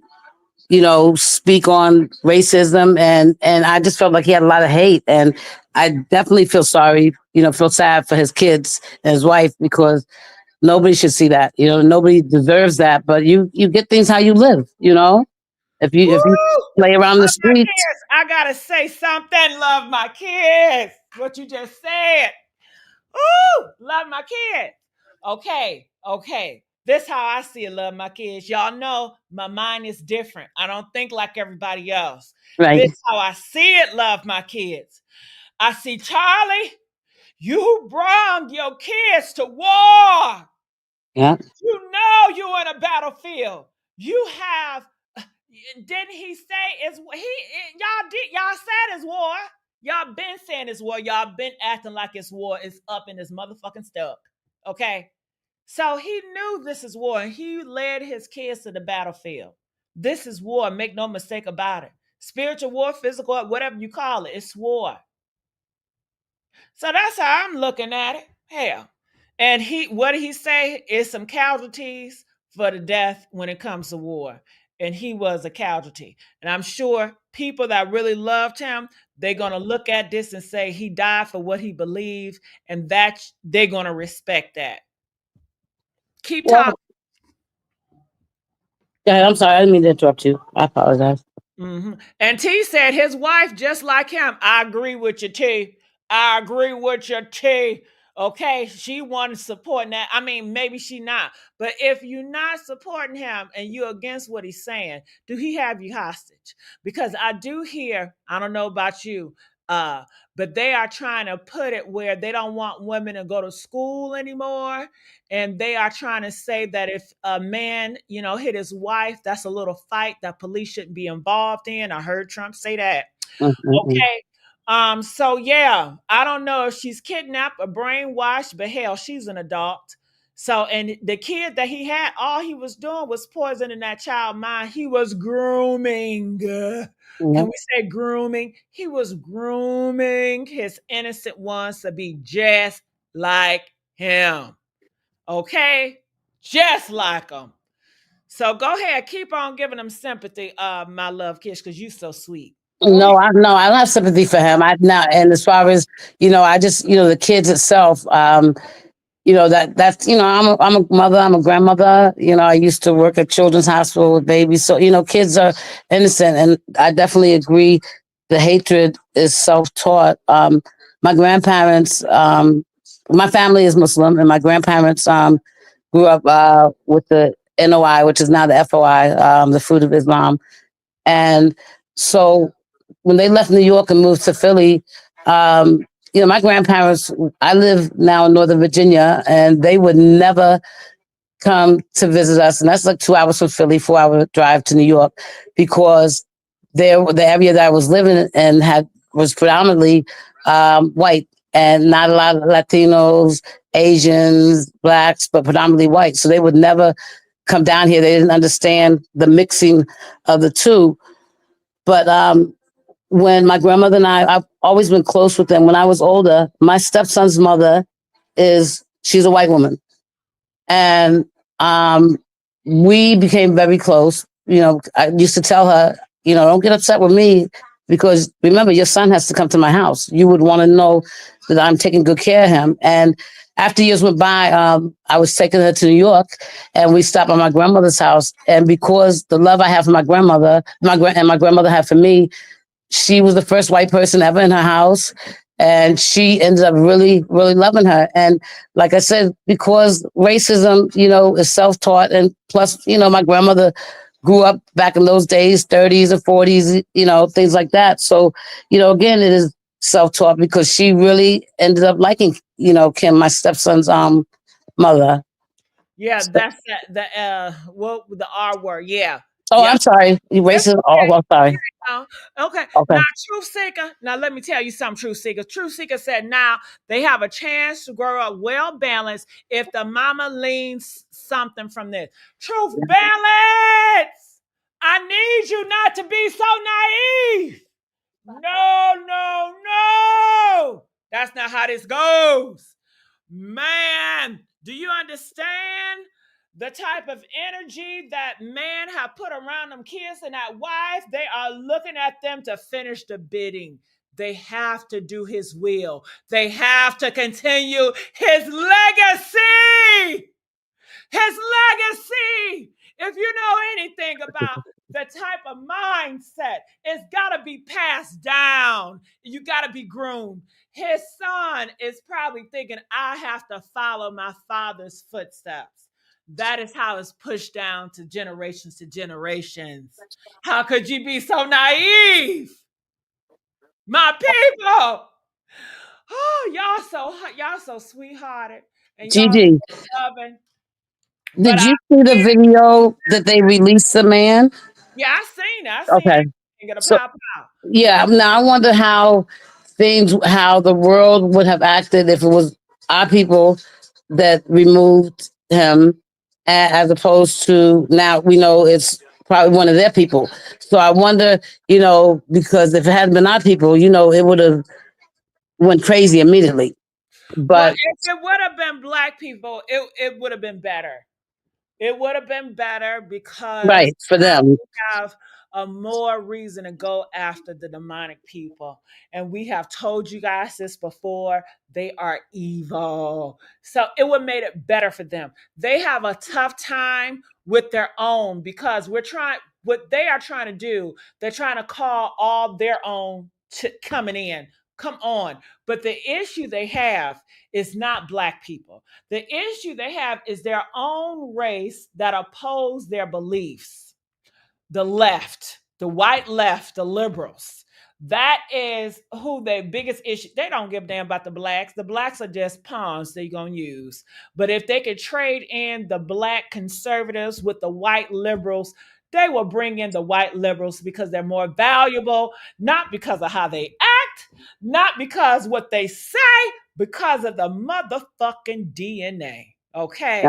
speak on racism and I just felt like he had a lot of hate. And I definitely feel sorry, feel sad for his kids and his wife because nobody should see that. Nobody deserves that. But you get things how you live, if you play around the streets. I gotta say something, love my kids. What you just said. Ooh, love my kids. Okay. This how I see it, love my kids. Y'all know my mind is different. I don't think like everybody else. Right. This how I see it, love my kids. I see Charlie, you brought your kids to war. Yeah. You know you're in a battlefield. You have, didn't he say it's y'all said it's war. Y'all been saying it's war. Y'all been acting like it's war. It's up in this motherfucking stuck. Okay. So he knew this is war and he led his kids to the battlefield. This is war. Make no mistake about it. Spiritual war, physical, whatever you call it, it's war. So that's how I'm looking at it. Hell. And what did he say? Is some casualties for the death when it comes to war. And he was a casualty. And I'm sure people that really loved him, they're going to look at this and say he died for what he believed. And that they're going to respect that. Keep Well, talking. go ahead. I'm sorry. I didn't mean to interrupt you. I apologize. Mm-hmm. And T said his wife, just like him. I agree with you, T. I agree with you, T. Okay, she wanted supporting that. I mean, maybe she not. But if you're not supporting him and you're against what he's saying, do he have you hostage? Because I do hear, I don't know about you, but they are trying to put it where they don't want women to go to school anymore. And they are trying to say that if a man, hit his wife, that's a little fight that police shouldn't be involved in. I heard Trump say that. Mm-hmm. Okay. So yeah, I don't know if she's kidnapped or brainwashed, but hell, she's an adult. So, and the kid that he had, all he was doing was poisoning that child mind. He was grooming. Can Yep. we say grooming? He was grooming his innocent ones to be just like him. Okay? Just like him. So go ahead, keep on giving them sympathy, my love Kish, because you so sweet. Go ahead. No, I don't have sympathy for him. I now, and as far as I just the kids itself. That's I'm a mother, I'm a grandmother. I used to work at Children's Hospital with babies, so kids are innocent, and I definitely agree. The hatred is self-taught. My grandparents, my family is Muslim, and my grandparents grew up with the NOI, which is now the FOI, the Fruit of Islam, and so when they left New York and moved to Philly, my grandparents, I live now in Northern Virginia, and they would never come to visit us. And that's like 2 hours from Philly, 4 hour drive to New York, because the area that I was living in was predominantly white and not a lot of Latinos, Asians, blacks, but predominantly white. So they would never come down here. They didn't understand the mixing of the two. But when my grandmother and I've always been close with them. When I was older, my stepson's mother she's a white woman. And we became very close. I used to tell her, don't get upset with me, because remember, your son has to come to my house. You would want to know that I'm taking good care of him. And after years went by, I was taking her to New York, and we stopped at my grandmother's house. And because the love I have for my grandmother, and my grandmother had for me, she was the first white person ever in her house. And she ended up really, really loving her. And like I said, because racism, is self-taught. And plus, my grandmother grew up back in those days, 30s and 40s, things like that. So, again, it is self-taught, because she really ended up liking, Kim, my stepson's mother. Yeah, So, that's the R word. Yeah. oh, Yep. I'm sorry. It's Racism. Oh, okay. well, sorry. Okay. Okay. Now, Truth Seeker. Now, let me tell you something, Truth Seeker. Truth Seeker said now they have a chance to grow up well balanced if the mama leans something from this. Truth balance. I need you not to be so naive. No. That's not how this goes. Man, do you understand the type of energy that man have put around them kids and that wife? They are looking at them to finish the bidding. They have to do his will. They have to continue his legacy. His legacy. If you know anything about the type of mindset. It's got to be passed down. You got to be groomed. His son is probably thinking, I have to follow my father's footsteps. That is how it's pushed down to generations to generations. How could you be so naive? My people. Oh, y'all so sweethearted and y'all Gigi, so loving. But did you see the video that they released the man? yeah, I seen Okay. everything gonna So pop out. yeah, now I wonder how the world would have acted if it was our people that removed him, as opposed to now we know it's probably one of their people. So I wonder, because if it hadn't been our people, it would have went crazy immediately. Well, But if it would have been black people, it would have been better. It would have been better because right for now them, we have a more reason to go after the demonic people. And we have told you guys this before. They are evil. So it would have made it better for them. They have a tough time with their own because what they are trying to do, they're trying to call all their own coming in. Come on. But the issue they have is not black people. The issue they have is their own race that oppose their beliefs. The left, the white left, the liberals. That is who their biggest issue. They don't give a damn about the blacks. The blacks are just pawns they're going to use. But if they could trade in the black conservatives with the white liberals, they will bring in the white liberals because they're more valuable, not because of how they act, not because what they say, because of the motherfucking DNA. yeah. Okay?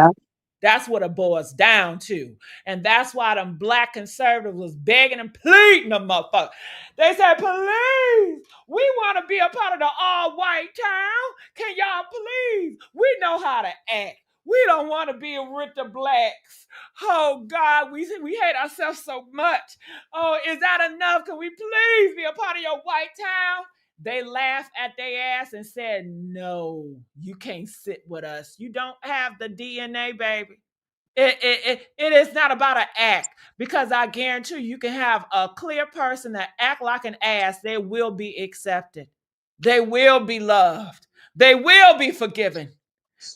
That's what it boils down to. And that's why them black conservatives was begging and pleading the motherfucker. They said, please, we want to be a part of the all-white town. Can y'all please? We know how to act. We don't want to be with the blacks. Oh God, we hate ourselves so much. Oh, is that enough? Can we please be a part of your white town? They laughed at their ass and said, no, you can't sit with us. You don't have the DNA, baby. It is not about an act because I guarantee you can have a clear person that act like an ass. They will be accepted. They will be loved. They will be forgiven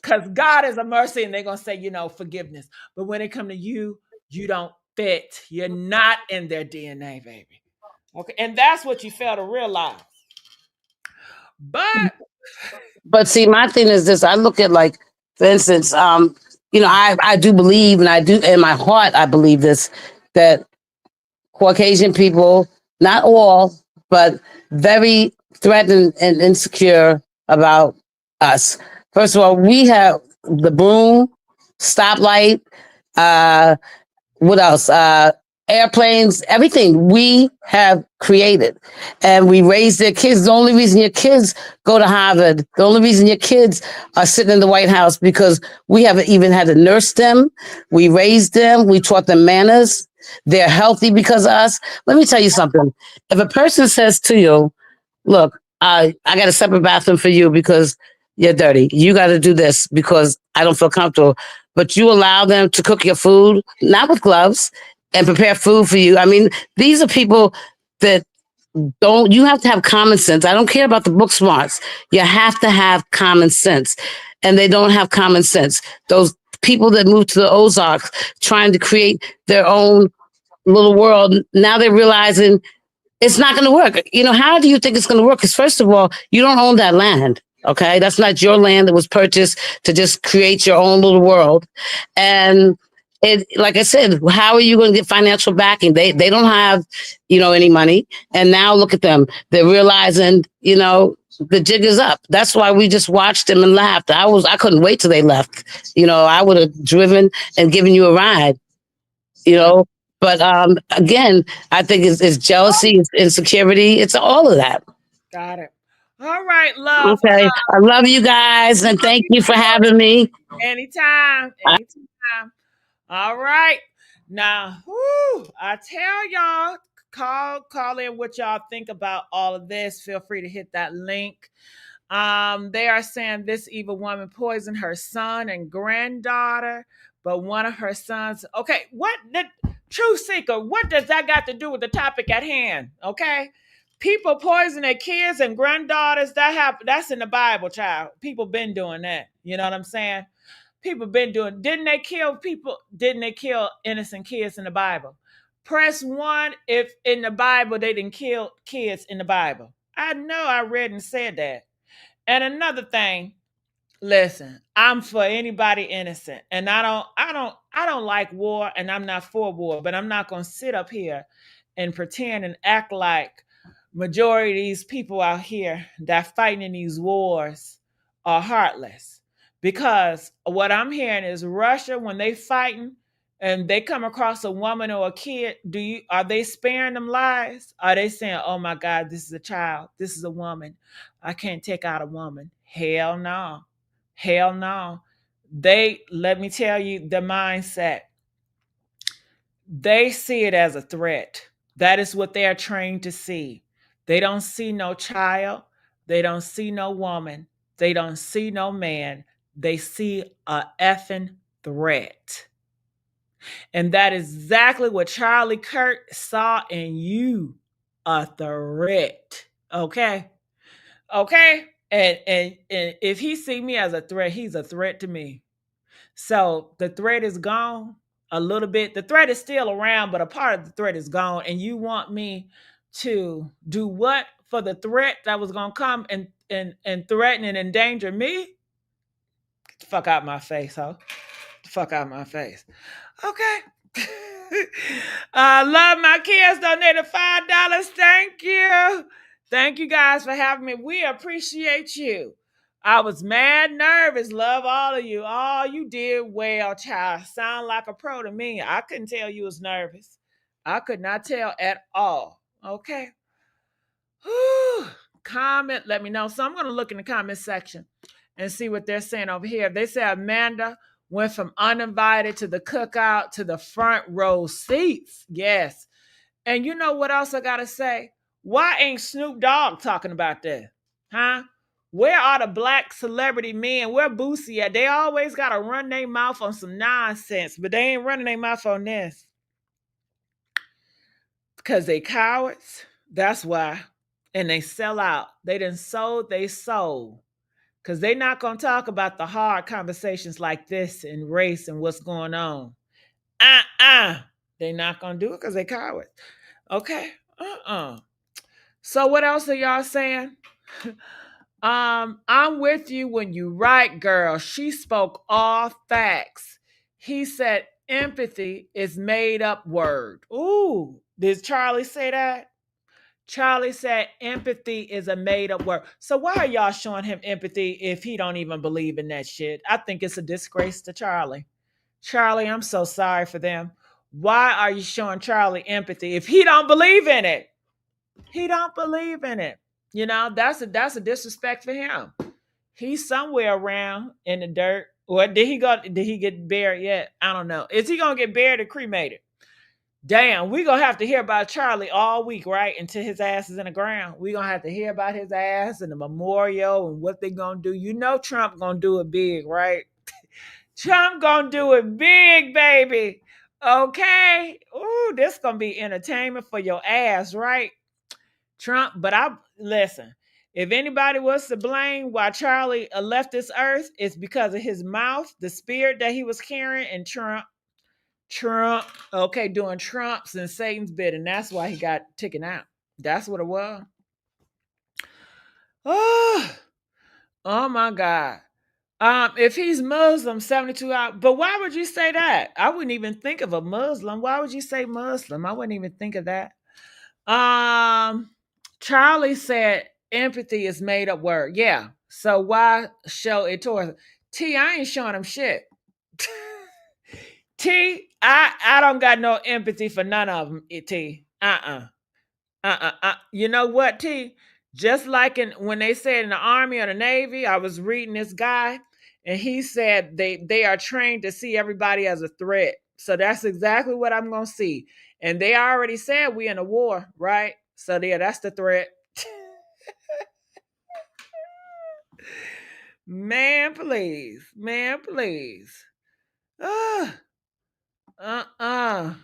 because God is a mercy and they're going to say, forgiveness. But when it come to you, you don't fit. You're not in their DNA, baby. Okay. And that's what you fail to realize. But But see, my thing is this: I look at, like, for instance, I do believe, and I do in my heart, I believe this, that Caucasian people, not all, but very threatened and insecure about us. First of all, we have the broom, stoplight, uh, what else? Airplanes, everything we have created, and we raise their kids. The only reason your kids go to Harvard, the only reason your kids are sitting in the White House, because we haven't even had to nurse them. We raised them. We taught them manners. They're healthy because of us. Let me tell you something. If a person says to you, look, I got a separate bathroom for you because you're dirty. You got to do this because I don't feel comfortable. But you allow them to cook your food, not with gloves, and prepare food for you. I mean, these are people that you have to have common sense. I don't care about the book smarts. You have to have common sense. And they don't have common sense. Those people that moved to the Ozarks trying to create their own little world, now they're realizing it's not going to work. How do you think it's going to work? Because first of all, you don't own that land. Okay. That's not your land that was purchased to just create your own little world. And like I said, how are you going to get financial backing? They don't have, any money. And now look at them. They're realizing, the jig is up. That's why we just watched them and laughed. I couldn't wait till they left. I would have driven and given you a ride, you know. But again, I think it's jealousy, it's insecurity, it's all of that. got it. All right, love. Okay. I love you guys and thank you for having me. Anytime. Anytime. All right. Now, I tell y'all, call in what y'all think about all of this. Feel free to hit that link. They are saying this evil woman poisoned her son and granddaughter but one of her sons. Okay, what the truth seeker? What does that got to do with the topic at hand? Okay, people poison their kids and granddaughters. That's in the Bible, child. People been doing that. You know what I'm saying? People been doing. Didn't they kill people? Didn't they kill innocent kids in the Bible? Press one if in the Bible they didn't kill kids in the Bible. I know I read and said that. And another thing, listen, I'm for anybody innocent. And I don't like war and I'm not for war, but I'm not gonna sit up here and pretend and act like majority of these people out here that fighting in these wars are heartless. Because what I'm hearing is Russia, when they fighting and they come across a woman or a kid, are they sparing them lives? Are they saying, oh my God, this is a child, this is a woman, I can't take out a woman? Hell no. Hell no. Let me tell you the mindset. They see it as a threat. That is what they are trained to see. They don't see no child. They don't see no woman. They don't see no man. They see a effing threat. And that is exactly what Charlie Kirk saw in you, a threat. Okay? Okay? And if he see me as a threat, he's a threat to me. So the threat is gone a little bit. The threat is still around, but a part of the threat is gone. And you want me to do what for the threat that was gonna come and threaten and endanger me? Get the fuck out my face, huh? Get the fuck out my face. Okay. Love my kids donated $5. Thank you. Thank you guys for having me. We appreciate you. I was mad nervous. Love all of you. Oh, you did well, child. Sound like a pro to me. I couldn't tell you was nervous. I could not tell at all. Okay. Whew. Comment, let me know. So I'm going to look in the comment section and see what they're saying over here. They say Amanda went from uninvited to the cookout to the front row seats. Yes. And you know what else I got to say? Why ain't Snoop Dogg talking about that? Huh? Where are the black celebrity men? Where Boosie at? They always got to run their mouth on some nonsense, but they ain't running their mouth on this. Because they cowards. That's why. And they sell out. They done sold they soul. Because they're not going to talk about the hard conversations like this and race and what's going on. They're not going to do it because they cowards. Okay? So what else are y'all saying? I'm with you when you right, girl. She spoke all facts. He said empathy is made up word. Ooh, did Charlie say that? Charlie said empathy is a made up word. So why are y'all showing him empathy if he don't even believe in that shit? I think it's a disgrace to Charlie. Charlie, I'm so sorry for them. Why are you showing Charlie empathy if he don't believe in it? He don't believe in it. You know, that's a disrespect for him. He's somewhere around in the dirt. Or did he get buried yet? I don't know. Is he gonna get buried or cremated? Damn, we're gonna have to hear about Charlie all week, right? Until his ass is in the ground. We're gonna have to hear about his ass and the memorial and what they gonna do. You know Trump gonna do it big, right? Trump gonna do it big, baby. Okay. Ooh, this gonna be entertainment for your ass, right? Trump, but listen, if anybody was to blame why Charlie left this earth, it's because of his mouth, the spirit that he was carrying, and Trump, okay, doing Trump's and Satan's bid, and that's why he got taken out. That's what it was. Oh my God. If he's Muslim, 72 hours, but why would you say that? I wouldn't even think of a Muslim. Why would you say Muslim? I wouldn't even think of that. Charlie said empathy is made up word. Yeah. So why show it towards T? I ain't showing him shit. T, I don't got no empathy for none of them. T. You know what, T? Just like when they said in the Army or the Navy, I was reading this guy, and he said they are trained to see everybody as a threat. So that's exactly what I'm gonna see. And they already said we in a war, right? So yeah, that's the threat. Man, please. Man, please. Uh, uh-uh.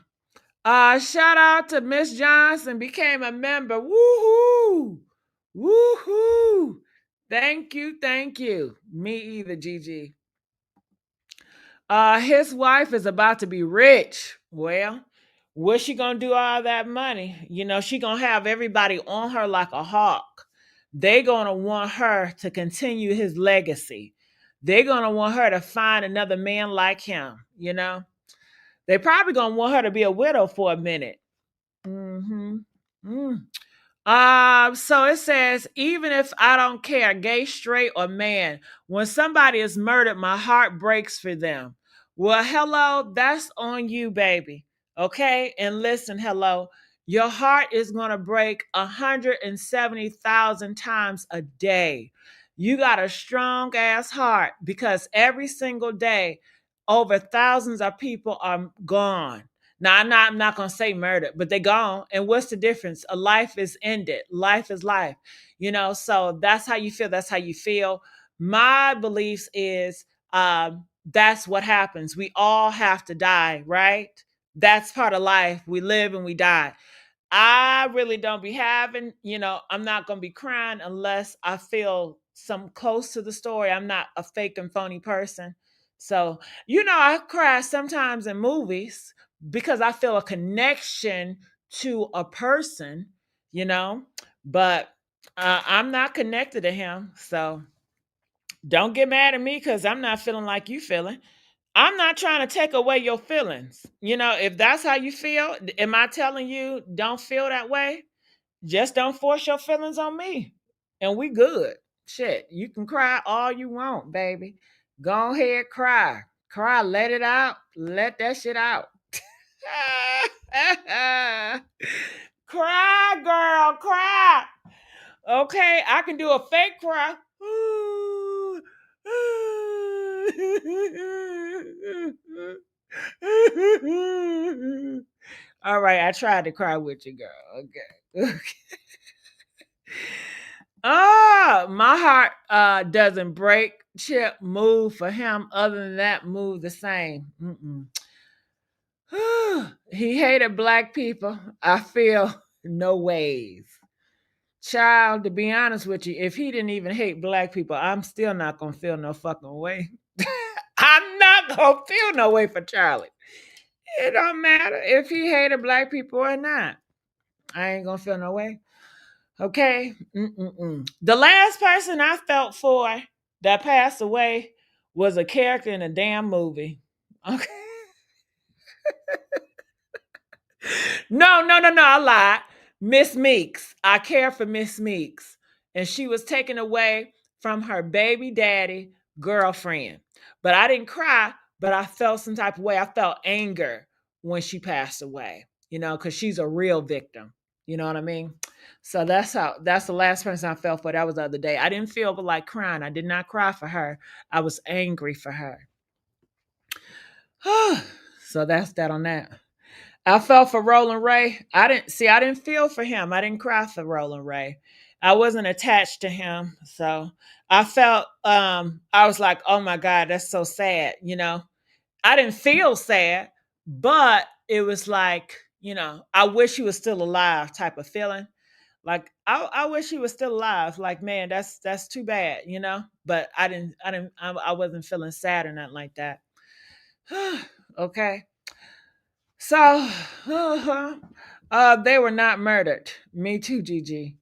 Shout out to Miss Johnson, became a member. Woohoo! Woohoo! Thank you, thank you. Me either, Gigi. His wife is about to be rich. Well, what's she gonna do all that money? You know, she gonna have everybody on her like a hawk. They gonna want her to continue his legacy. They're gonna want her to find another man like him, you know. They probably gonna want her to be a widow for a minute. Mm-hmm. Mm. So it says, even if I don't care, gay, straight, or man, when somebody is murdered, my heart breaks for them. Well, hello, that's on you, baby. Okay? And listen, hello, your heart is going to break 170,000 times a day. You got a strong ass heart because every single day, over thousands of people are gone. Now, I'm not gonna say murdered, but they're gone. And what's the difference? A life is ended. Life is life. You know, so that's how you feel. That's how you feel. My beliefs is that's what happens. We all have to die, right? That's part of life. We live and we die. I really don't be having, you know, I'm not going to be crying unless I feel some close to the story. I'm not a fake and phony person. So, you know, I cry sometimes in movies because I feel a connection to a person, you know, but I'm not connected to him. So don't get mad at me because I'm not feeling like you feeling. I'm not trying to take away your feelings. You know, if that's how you feel, am I telling you don't feel that way? Just don't force your feelings on me. And we good. Shit, you can cry all you want, baby. Go ahead, cry. Cry, let it out. Let that shit out. Cry, girl, cry. Okay, I can do a fake cry. All right, I tried to cry with you, girl. Okay. My heart doesn't break, chip, move for him. Other than that, move the same. He hated black people. I feel no ways. Child, to be honest with you, if he didn't even hate black people, I'm still not gonna feel no fucking way. I'm not gonna feel no way for Charlie. It don't matter if he hated black people or not. I ain't gonna feel no way. Okay. The last person I felt for that passed away was a character in a damn movie. Okay. No. I lied. Miss Meeks. I care for Miss Meeks. And she was taken away from her baby daddy girlfriend. But I didn't cry, but I felt some type of way. I felt anger when she passed away, you know, because she's a real victim. You know what I mean? So that's the last person I felt for. That was the other day. I didn't feel like crying. I did not cry for her. I was angry for her. So that's that on that. I felt for Roland Ray. I didn't feel for him. I didn't cry for Roland Ray. I wasn't attached to him. So I felt I was like, oh my God, that's so sad. You know, I didn't feel sad, but it was like, you know, I wish he was still alive type of feeling. Like I wish he was still alive. Like, man, that's too bad, you know. But I wasn't feeling sad or nothing like that. Okay. So, they were not murdered. Me too, Gigi.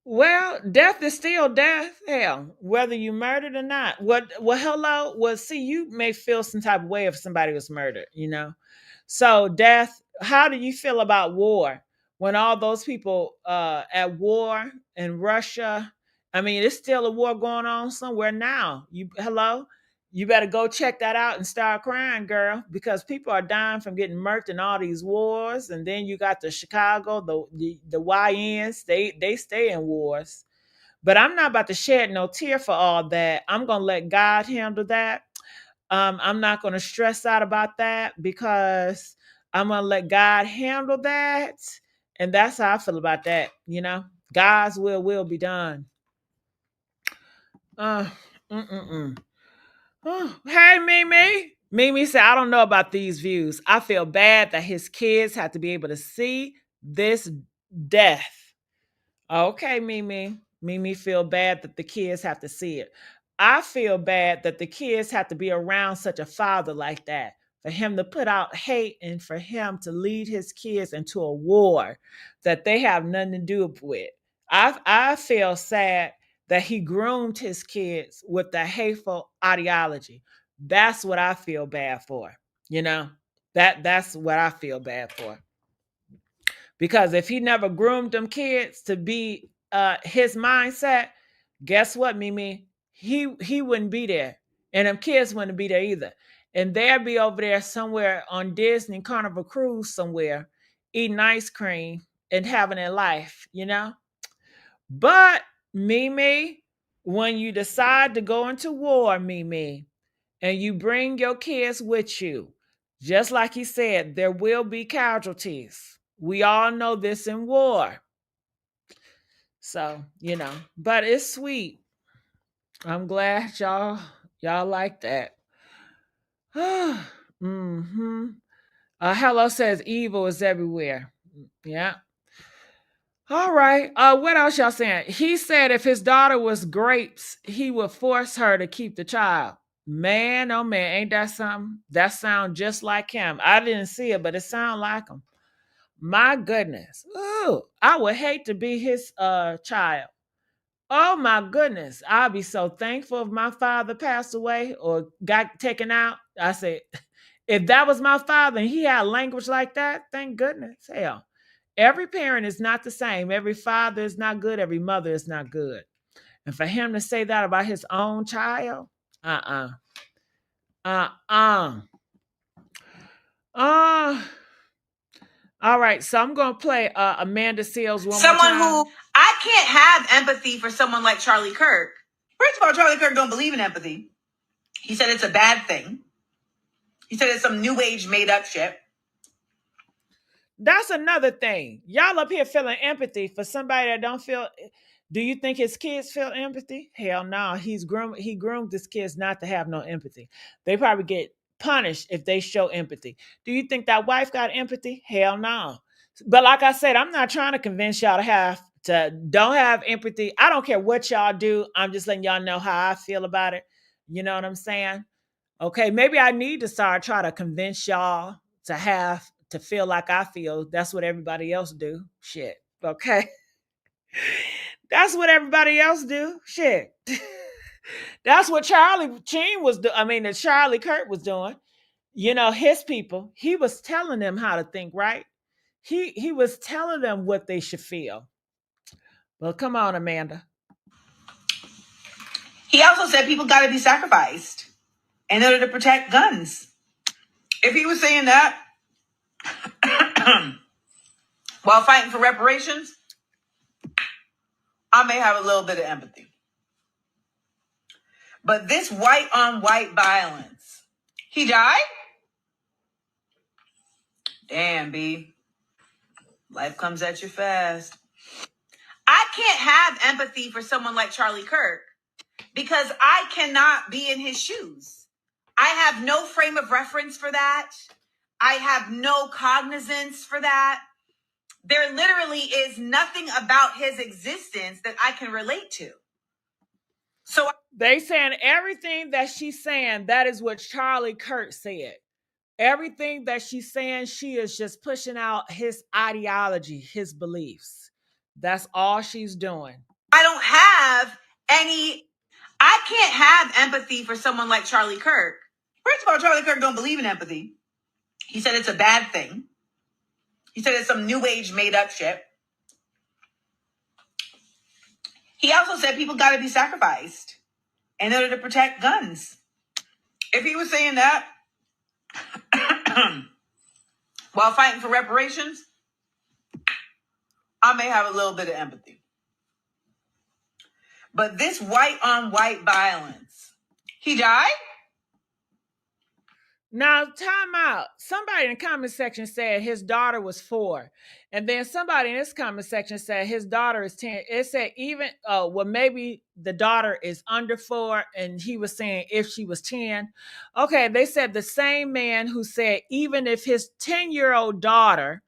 Well, death is still death. Hell, whether you murdered or not. Hello. Well, see, you may feel some type of way if somebody was murdered, you know. So, death. How do you feel about war? When all those people at war in Russia, I mean, it's still a war going on somewhere now. You better go check that out and start crying, girl, because people are dying from getting murked in all these wars. And then you got the Chicago, the YNs, they stay in wars. But I'm not about to shed no tear for all that. I'm gonna let God handle that. I'm not gonna stress out about that because I'm gonna let God handle that. And that's how I feel about that, you know. God's will be done. Uh, mm-mm-mm. Oh, hey, Mimi. Mimi said, I don't know about these views. I feel bad that his kids have to be able to see this death. Okay, Mimi. Mimi feel bad that the kids have to see it. I feel bad that the kids have to be around such a father like that, for him to put out hate and for him to lead his kids into a war that they have nothing to do with. I feel sad that he groomed his kids with the hateful ideology. That's what I feel bad for. You know, that's what I feel bad for. Because if he never groomed them kids to be his mindset, guess what, Mimi? He wouldn't be there. And them kids wouldn't be there either. And they'd be over there somewhere on Disney Carnival Cruise somewhere, eating ice cream and having their life, you know? But Mimi, when you decide to go into war, Mimi, and you bring your kids with you, just like he said, there will be casualties. We all know this in war. So, you know, but it's sweet. I'm glad y'all like that. mm-hmm. Hello says evil is everywhere. Yeah. All right. What else y'all saying? He said if his daughter was grapes, he would force her to keep the child. Man, oh man, ain't that something? That sound just like him. I didn't see it, but it sound like him. My goodness. Ooh, I would hate to be his child. Oh my goodness. I'll be so thankful if my father passed away or got taken out. I said, if that was my father and he had language like that, thank goodness. Hell. Every parent is not the same. Every father is not good. Every mother is not good. And for him to say that about his own child, uh-uh. Uh-uh. All right, so I'm going to play Amanda Seales one more time. Someone who I can't have empathy for someone like Charlie Kirk. First of all, Charlie Kirk don't believe in empathy. He said it's a bad thing. He said it's some new age made up shit. That's another thing. Y'all up here feeling empathy for somebody that don't feel. Do you think his kids feel empathy? Hell no. He groomed his kids not to have no empathy. They probably get punished if they show empathy. Do you think that wife got empathy? Hell no. But like I said, I'm not trying to convince y'all don't have empathy. I don't care what y'all do. I'm just letting y'all know how I feel about it. You know what I'm saying? Okay, maybe I need to start trying to convince y'all to feel like I feel. That's what everybody else do. Shit. Okay. That's what everybody else do. Shit. That's what Charlie Sheen was doing. I mean, that Charlie Kirk was doing. You know, his people, he was telling them how to think, right? He was telling them what they should feel. Well, come on, Amanda. He also said people got to be sacrificed in order to protect guns. If he was saying that while fighting for reparations, I may have a little bit of empathy. But this white on white violence, he died? Damn, B. Life comes at you fast. I can't have empathy for someone like Charlie Kirk because I cannot be in his shoes. I have no frame of reference for that. I have no cognizance for that. There literally is nothing about his existence that I can relate to. So they saying everything that she's saying, that is what Charlie Kirk said. Everything that she's saying, she is just pushing out his ideology, his beliefs. That's all she's doing. I can't have empathy for someone like Charlie Kirk. First of all, Charlie Kirk don't believe in empathy. He said it's a bad thing. He said it's some new age made up shit. He also said people got to be sacrificed in order to protect guns. If he was saying that while fighting for reparations, I may have a little bit of empathy. But this white on white violence, he died? Now, time out. Somebody in the comment section said his daughter was 4. And then somebody in this comment section said his daughter is 10. It said even, well, maybe the daughter is under 4. And he was saying if she was 10. Okay, they said the same man who said even if his 10-year-old daughter.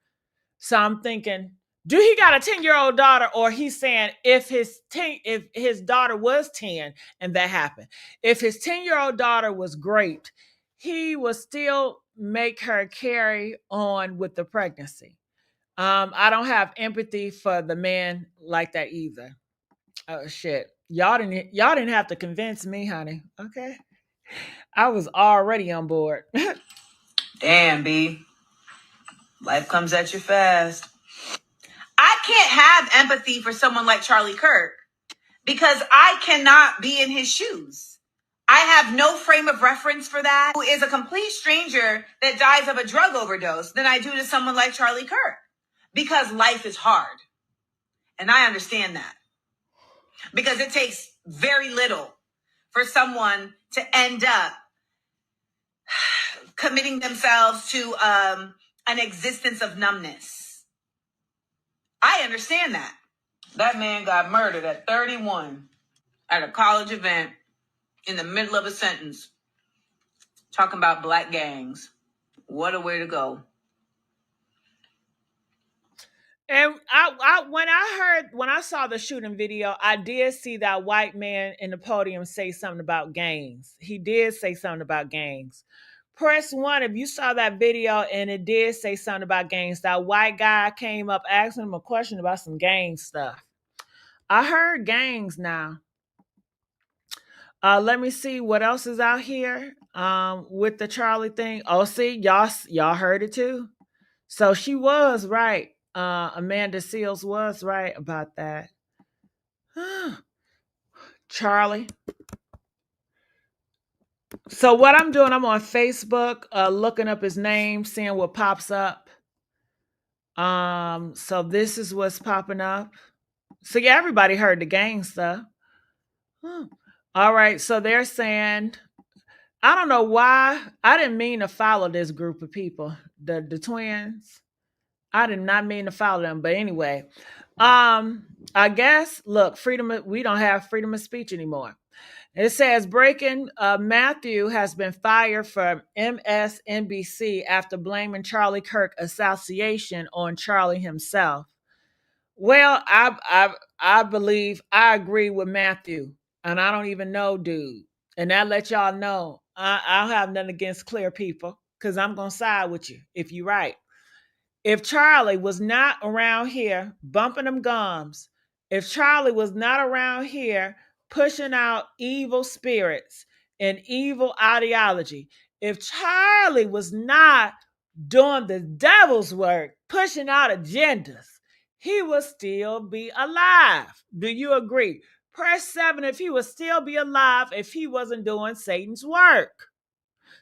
So I'm thinking, do he got a 10-year-old daughter, or he's saying if his daughter was 10 and that happened, if his 10-year-old daughter was raped, he would still make her carry on with the pregnancy. I don't have empathy for the man like that either. Oh shit. Y'all didn't have to convince me, honey. Okay. I was already on board. Damn, B. Life comes at you fast. I can't have empathy for someone like Charlie Kirk because I cannot be in his shoes. I have no frame of reference for that. Who is a complete stranger that dies of a drug overdose than I do to someone like Charlie Kirk, because life is hard. And I understand that, because it takes very little for someone to end up committing themselves to an existence of numbness. I understand that. That man got murdered at 31 at a college event in the middle of a sentence talking about black gangs. What a way to go. And when I saw the shooting video, I did see that white man in the podium say something about gangs. He did say something about gangs. Press 1 if you saw that video and it did say something about gangs. That white guy came up asking him a question about some gang stuff. I heard gangs now. Let me see what else is out here with the Charlie thing. Oh, see, y'all heard it too. So she was right. Amanda Seals was right about that. Charlie. So what I'm doing, I'm on Facebook, looking up his name, seeing what pops up. So this is what's popping up. So yeah, everybody heard the gang stuff. All right, so they're saying, I don't know why. I didn't mean to follow this group of people, the twins. I did not mean to follow them, but anyway, I guess look, we don't have freedom of speech anymore. It says breaking, Matthew has been fired from MSNBC after blaming Charlie Kirk assassination on Charlie himself. Well, I believe I agree with Matthew, and I don't even know dude, and that let y'all know I don't have nothing against clear people, because I'm gonna side with you if you're right. If Charlie was not around here bumping them gums, if Charlie was not around here pushing out evil spirits and evil ideology, if Charlie was not doing the devil's work, pushing out agendas, he would still be alive. Do you agree? Press 7 if he would still be alive if he wasn't doing Satan's work.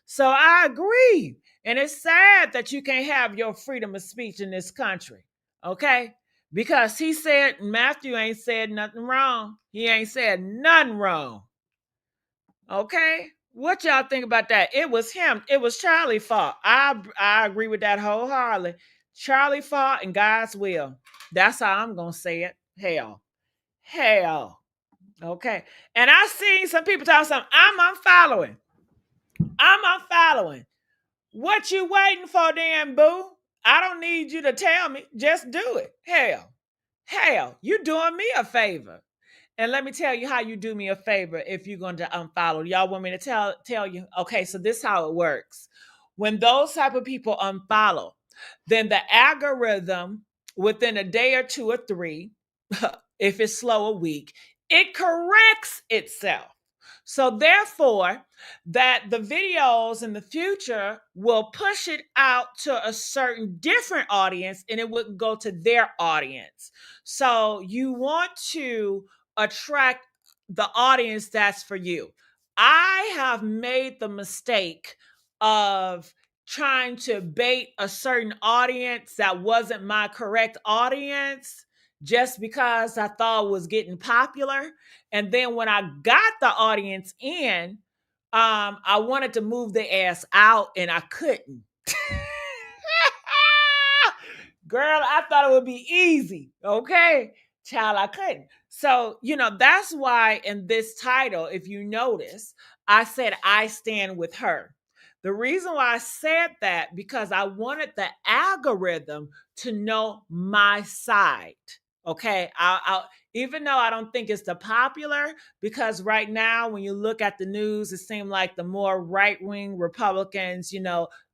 So I agree. And it's sad that you can't have your freedom of speech in this country. Okay? Because he said, Matthew ain't said nothing wrong. He ain't said nothing wrong. Okay? What y'all think about that? It was him. It was Charlie's fault. I agree with that wholeheartedly. Charlie's fault and God's will. That's how I'm going to say it. Hell. Hell. Okay? And I seen some people talk something. I'm unfollowing. What you waiting for then, boo? I don't need you to tell me. Just do it. Hell, you doing me a favor. And let me tell you how you do me a favor if you're going to unfollow. Y'all want me to tell you? Okay, so this is how it works. When those type of people unfollow, then the algorithm within a day or 2 or 3, if it's slow a week, it corrects itself. So therefore, that the videos in the future will push it out to a certain different audience, and it wouldn't go to their audience. So you want to attract the audience that's for you. I have made the mistake of trying to bait a certain audience that wasn't my correct audience just because I thought it was getting popular. And then when I got the audience in, I wanted to move their ass out and I couldn't. Girl, I thought it would be easy. Okay. Child, I couldn't. So, that's why in this title, if you notice, I said, I stand with her. The reason why I said that, because I wanted the algorithm to know my side. Okay. Even though I don't think it's the popular, because right now, when you look at the news, it seems like the more right-wing Republicans,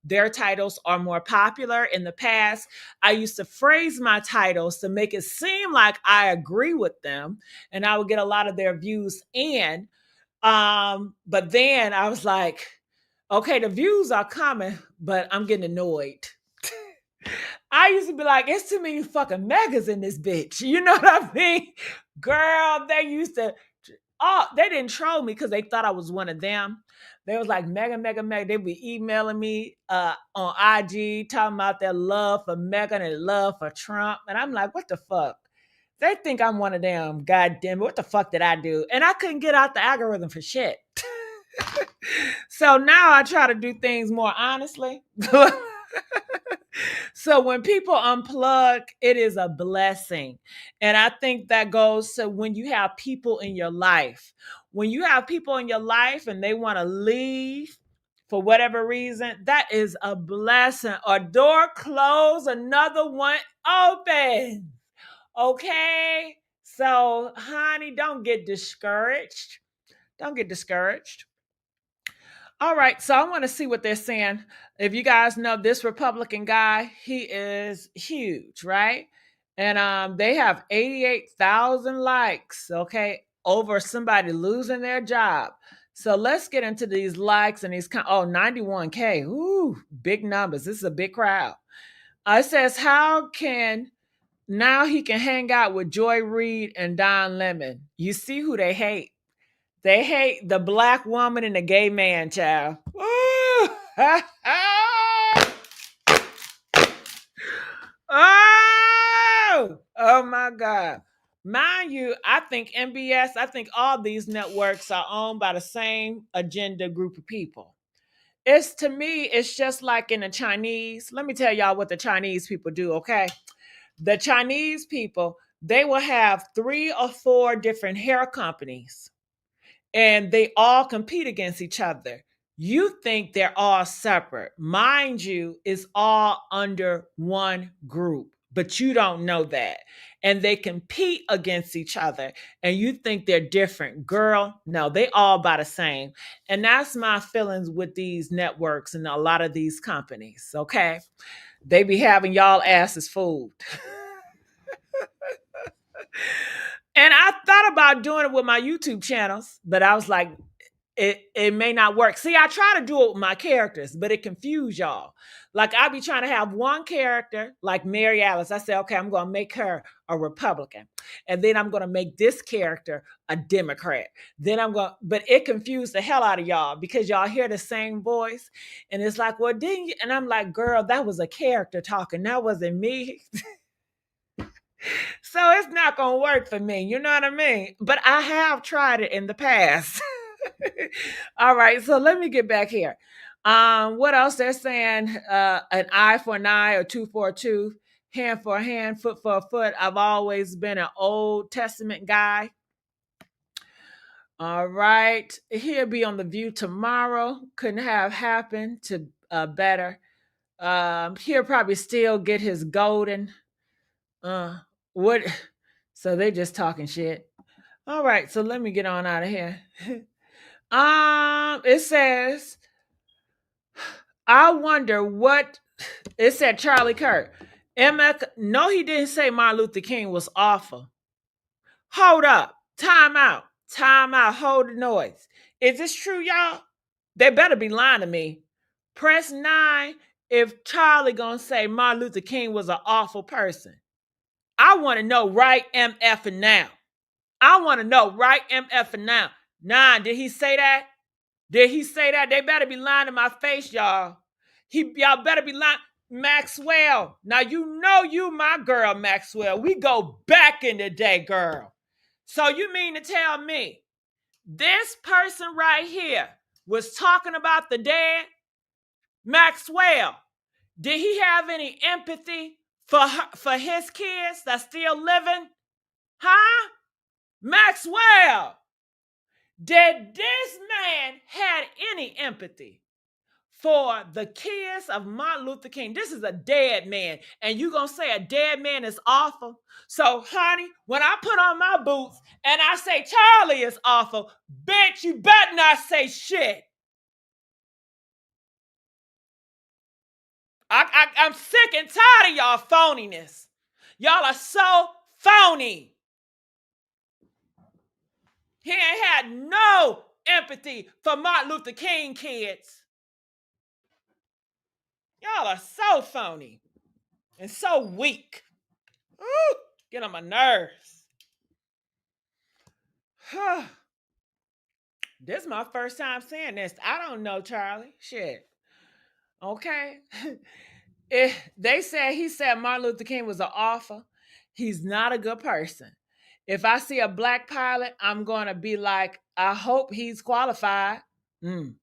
their titles are more popular. In the past, I used to phrase my titles to make it seem like I agree with them, and I would get a lot of their views in. But then I was like, okay, the views are coming, but I'm getting annoyed. I used to be like, it's too many fucking megas in this bitch. You know what I mean? Girl, they used to, they didn't troll me because they thought I was one of them. They was like, mega, mega, mega. They be emailing me on IG talking about their love for Megan and love for Trump. And I'm like, what the fuck? They think I'm one of them. God damn it. What the fuck did I do? And I couldn't get out the algorithm for shit. So now I try to do things more honestly. So when people unplug, it is a blessing. And I think that goes to when you have people in your life. When you have people in your life and they want to leave for whatever reason, that is a blessing. A door closed, another one open. Okay? So, honey, don't get discouraged. Don't get discouraged. All right, so I want to see what they're saying. If you guys know this Republican guy, he is huge, right? And they have 88,000 likes, okay, over somebody losing their job. So let's get into these likes and these 91K. Ooh, big numbers. This is a big crowd. It says, how can now he can hang out with Joy Reid and Don Lemon? You see who they hate. They hate the black woman and the gay man, child. Oh, oh my God. Mind you, I think MBS, I think all these networks are owned by the same agenda group of people. To me, it's just like in the Chinese. Let me tell y'all what the Chinese people do, okay? The Chinese people, they will have 3 or 4 different hair companies, and they all compete against each other. You think they're all separate. Mind you, it's all under one group, but you don't know that. And they compete against each other, and you think they're different. Girl, no, they all about the same. And that's my feelings with these networks and a lot of these companies, okay? They be having y'all asses fooled. And I thought about doing it with my YouTube channels, but I was like, it may not work. See, I try to do it with my characters, but it confused y'all. Like I be trying to have one character, like Mary Alice. I say, okay, I'm going to make her a Republican. And then I'm going to make this character a Democrat. But it confused the hell out of y'all because y'all hear the same voice. And it's like, well, didn't you? And I'm like, girl, that was a character talking. That wasn't me. So it's not going to work for me. You know what I mean? But I have tried it in the past. All right. So let me get back here. What else they're saying? An eye for an eye, or tooth for a tooth, hand for a hand, foot for a foot. I've always been an Old Testament guy. All right. He'll be on The View tomorrow. Couldn't have happened to better. He'll probably still get his golden. What? So they just talking shit. All right, so let me get on out of here. It says, I wonder what it said. Charlie Kirk. No, he didn't say Martin Luther King was awful. Hold up. Time out. Time out. Hold the noise. Is this true, y'all? They better be lying to me. Press 9 if Charlie gonna say Martin Luther King was an awful person. I want to know right MF and now. I want to know right MF and now. 9, did he say that? Did he say that? They better be lying in my face, y'all. Y'all better be lying. Maxwell. Now you know you my girl, Maxwell. We go back in the day, girl. So you mean to tell me this person right here was talking about the dead, Maxwell, did he have any empathy for his kids that's still living? Huh? Maxwell, did this man had any empathy for the kids of Martin Luther King? This is a dead man, and you gonna say a dead man is awful? So, honey, when I put on my boots and I say Charlie is awful, bitch, you better not say shit. I'm sick and tired of y'all phoniness. Y'all are so phony. He ain't had no empathy for Martin Luther King kids. Y'all are so phony and so weak. Ooh, get on my nerves. This is my first time saying this. I don't know, Charlie. Shit. Okay. He said Martin Luther King was an author. He's not a good person. If I see a black pilot, I'm going to be like, I hope he's qualified. And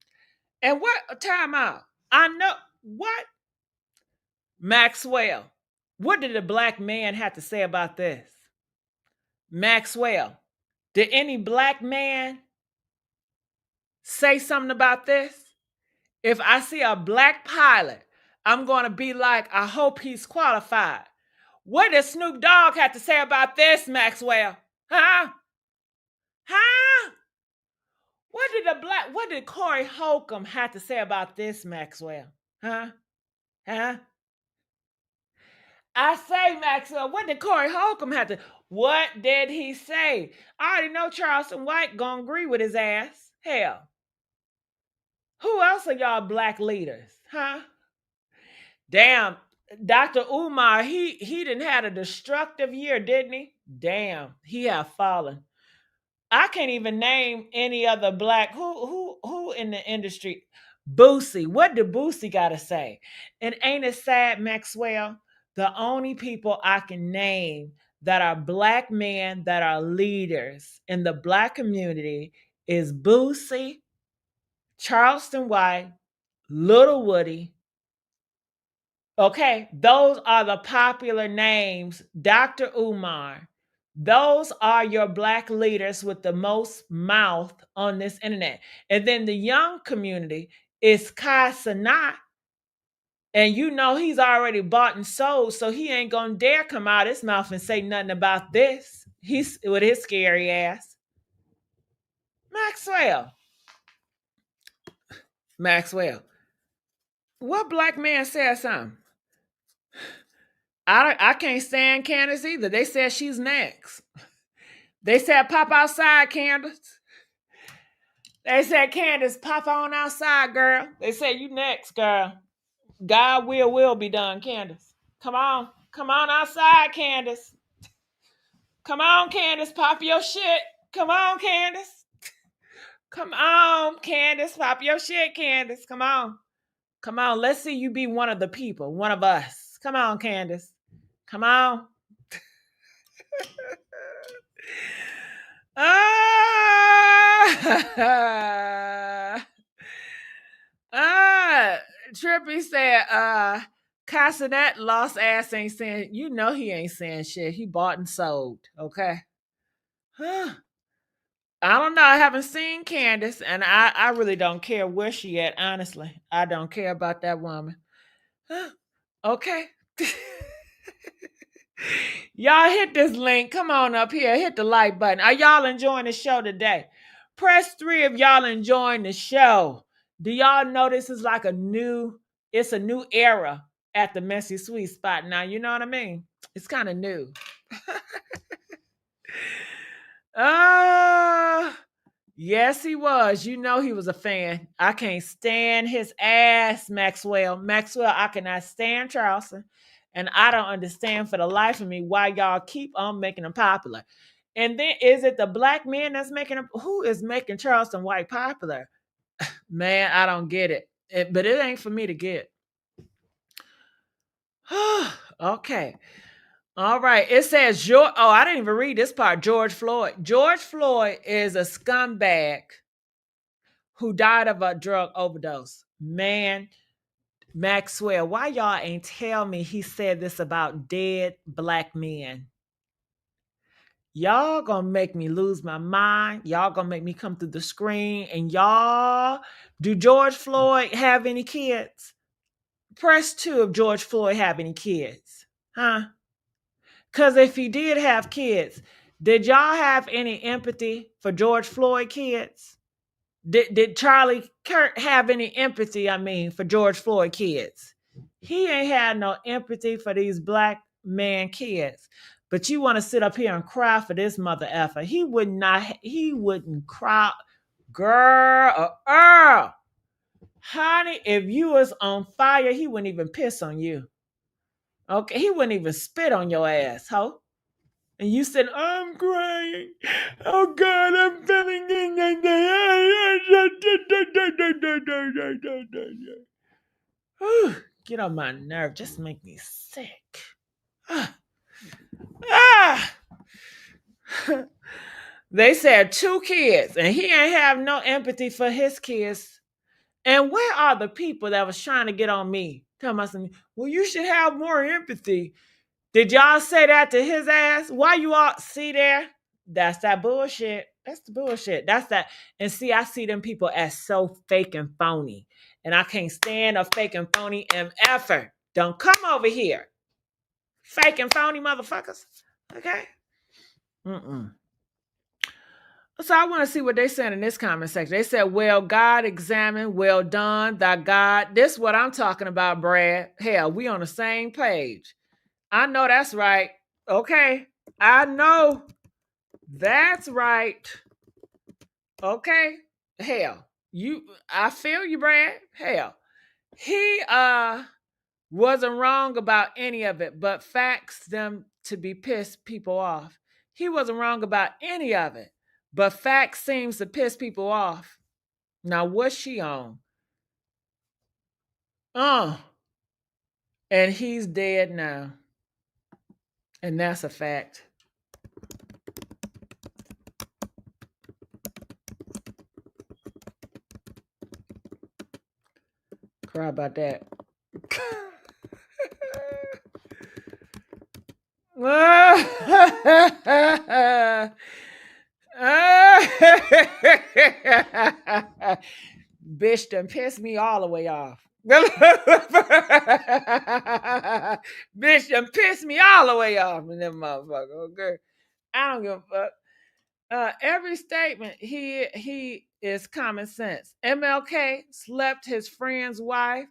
what, time out. I know, what? Maxwell, what did a black man have to say about this? Maxwell, did any black man say something about this? If I see a black pilot, I'm going to be like, I hope he's qualified. What does Snoop Dogg have to say about this, Maxwell? Huh? Huh? What did Corey Holcomb have to say about this, Maxwell? Huh? Huh? I say, Maxwell, what did Corey Holcomb have to? What did he say? I already know Charleston White gonna agree with his ass. Hell. Who else are y'all black leaders? Huh? Damn, Dr. Umar, he didn't had a destructive year, didn't he? Damn, he have fallen. I can't even name any other black who in the industry. Boosie, what did Boosie gotta say? And ain't it sad, Maxwell? The only people I can name that are black men that are leaders in the black community is Boosie, Charleston White, Little Woody. Okay, those are the popular names. Dr. Umar. Those are your black leaders with the most mouth on this internet. And then the young community is Kai Sanat. And you know he's already bought and sold, so he ain't gonna dare come out his mouth and say nothing about this. He's with his scary ass. Maxwell. What black man said something? I can't stand Candace either. They said she's next. They said pop outside, Candace. They said, Candace, pop on outside, girl. They said, you next, girl. God will be done, Candace. Come on outside, Candace. Come on, Candace, pop your shit. Come on, Candace. Come on, Candace, pop your shit, Candace. Come on. Come on, let's see you be one of the people, one of us. Come on, Candace. Come on. Trippy said, Casanet lost ass ain't saying, you know he ain't saying shit. He bought and sold, okay? I don't know. I haven't seen Candace, and I really don't care where she at, honestly. I don't care about that woman. Okay. Y'all hit this link. Come on up here. Hit the like button. Are y'all enjoying the show today? Press 3 if y'all enjoying the show. Do y'all know this is like it's a new era at the Messy Sweet Spot now. You know what I mean? It's kind of new. Yes, he was. You know he was a fan. I can't stand his ass, Maxwell. Maxwell, I cannot stand Charleston. And I don't understand for the life of me why y'all keep on making him popular. And then is it the black men that's making him? Who is making Charleston White popular? Man, I don't get it. But it ain't for me to get. Okay. All right. It says, I didn't even read this part. George Floyd. George Floyd is a scumbag who died of a drug overdose. Man, Maxwell, why y'all ain't tell me he said this about dead black men? Y'all gonna make me lose my mind. Y'all gonna make me come through the screen. And y'all, do George Floyd have any kids? Press 2 if George Floyd have any kids. Huh? Because if he did have kids, did y'all have any empathy for George Floyd kids? Did Charlie Kirk have any empathy, for George Floyd kids? He ain't had no empathy for these black man kids. But you want to sit up here and cry for this mother effer. He wouldn't cry. Girl, honey, if you was on fire, he wouldn't even piss on you. Okay, he wouldn't even spit on your ass, ho. And you said, I'm crying. Oh God, I'm feeling get on my nerve. Just make me sick. They said 2 kids, and he ain't have no empathy for his kids. And where are the people that was trying to get on me? Tell me something. Well, you should have more empathy. Did y'all say that to his ass? Why you all see there? That's that bullshit. That's the bullshit. That's that. And see, I see them people as so fake and phony. And I can't stand a fake and phony MFer. Don't come over here. Fake and phony motherfuckers. Okay? So I want to see what they said in this comment section. They said, well, God examined, well done, thy God. This is what I'm talking about, Brad. Hell, we on the same page. I know that's right. Okay. I know that's right. Okay. Hell, I feel you, Brad. Hell, he wasn't wrong about any of it, but facts them to be pissed people off. He wasn't wrong about any of it, but facts seems to piss people off. Now, what's she on? And he's dead now. And that's a fact. Cry about that. Bitch done pissed me all the way off. Bitch done pissed me all the way off in them motherfucker. Okay. I don't give a fuck. Every statement he is common sense. MLK slept his friend's wife.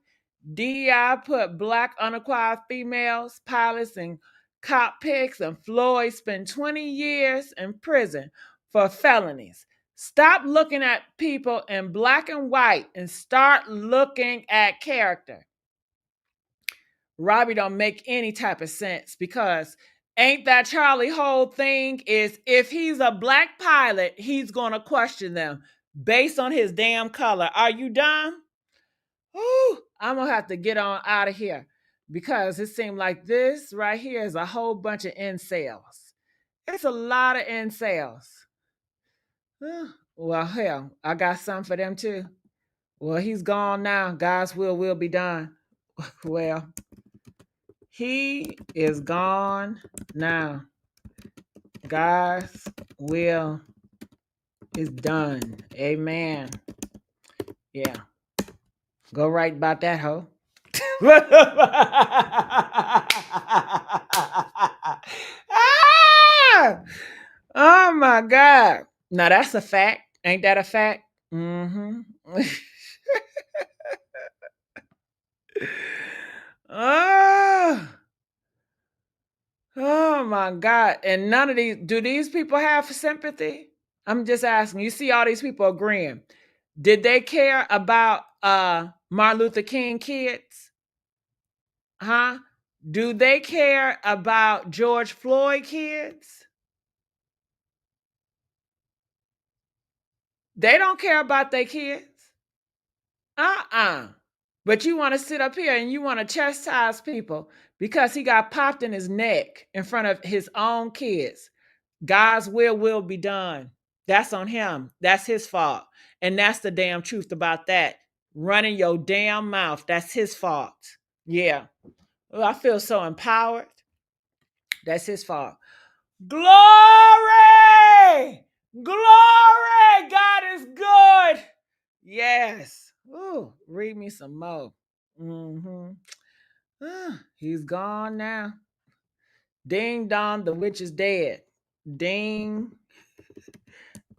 DEI put black unacquired females, pilots, and cockpits, and Floyd spent 20 years in prison for felonies. Stop looking at people in black and white and start looking at character. Robbie don't make any type of sense because ain't that Charlie whole thing is if he's a black pilot, he's going to question them based on his damn color. Are you dumb? Ooh, I'm going to have to get on out of here because it seemed like this right here is a whole bunch of incels. It's a lot of incels. Well, hell, I got some for them too. Well, he's gone now. God's will be done. Well, he is gone now. God's will is done. Amen. Yeah. Go right about that, hoe. Oh my God. Now that's a fact. Ain't that a fact? Mm-hmm. Oh my God. And none of do these people have sympathy? I'm just asking. You see all these people agreeing. Did they care about Martin Luther King kids? Huh? Do they care about George Floyd kids? They don't care about their kids. But you want to sit up here and you want to chastise people because he got popped in his neck in front of his own kids. God's will be done. That's on him. That's his fault. And that's the damn truth about that. Running your damn mouth. That's his fault. Yeah. Well, I feel so empowered. That's his fault. Glory! Glory! God is good. Yes. Ooh, read me some more. He's gone now. Ding dong, the witch is dead. Ding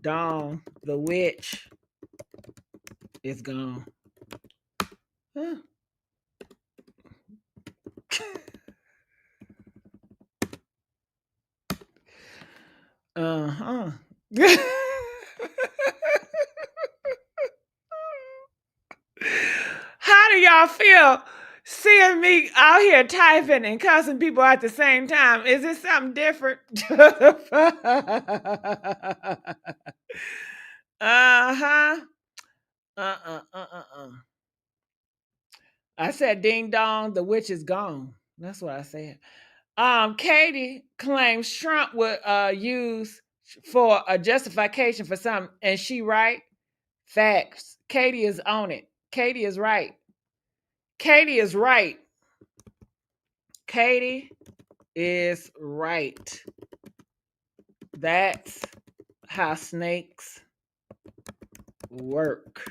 dong, the witch is gone. Uh-huh. How do y'all feel seeing me out here typing and cussing people at the same time? Is it something different? Uh-huh. I said ding dong, the witch is gone. That's what I said. Katie claims Trump would use for a justification for something, and she right. Facts. Katie is on it. Katie is right. Katie is right. Katie is right. That's how snakes work.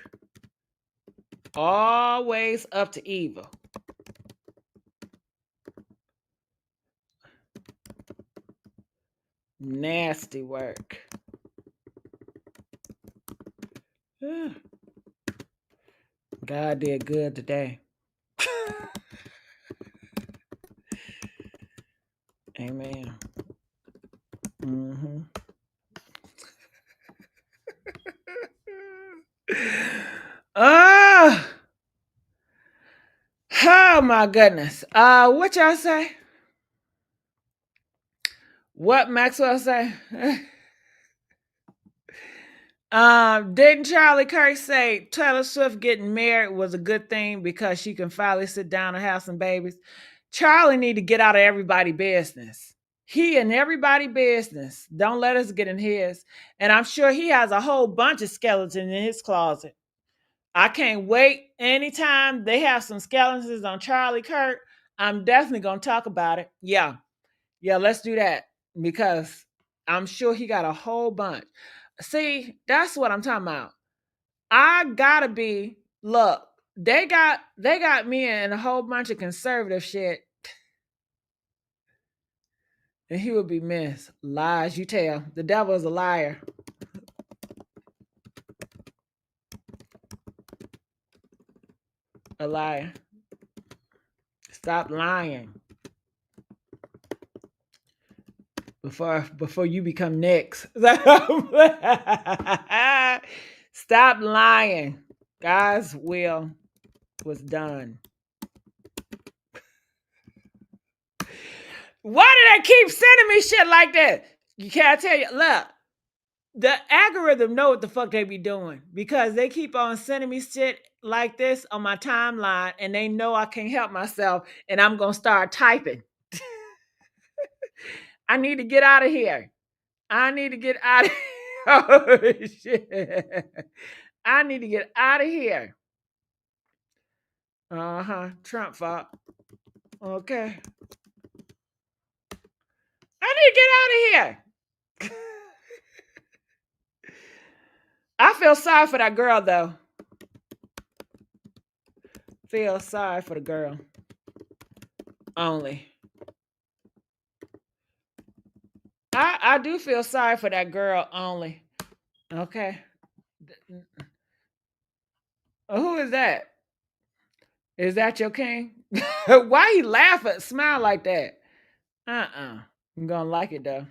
Always up to evil. Nasty work. God did good today. Amen. Oh my goodness. What y'all say? What Maxwell say? Didn't Charlie Kirk say Taylor Swift getting married was a good thing because she can finally sit down and have some babies? Charlie need to get out of everybody's business. He in everybody's business. Don't let us get in his. And I'm sure he has a whole bunch of skeletons in his closet. I can't wait. Anytime they have some skeletons on Charlie Kirk, I'm definitely going to talk about it. Yeah, let's do that because I'm sure he got a whole bunch. See, that's what I'm talking about. I gotta be, look, they got me in a whole bunch of conservative shit. And he would be missed. Lies you tell. The devil is a liar. A liar. Stop lying. Before you become next. Stop lying. God's will was done. Why do they keep sending me shit like that? You can't tell you. Look, the algorithm know what the fuck they be doing because they keep on sending me shit like this on my timeline and they know I can't help myself and I'm going to start typing. I need to get out of here. I need to get out of here. Oh, shit. I need to get out of here. Trump fault. Okay. I need to get out of here. I feel sorry for that girl, though. Feel sorry for the girl. Only. I do feel sorry for that girl only. Okay. Who is that? Is that your king? Why he laughing, smile like that? I'm gonna like it though.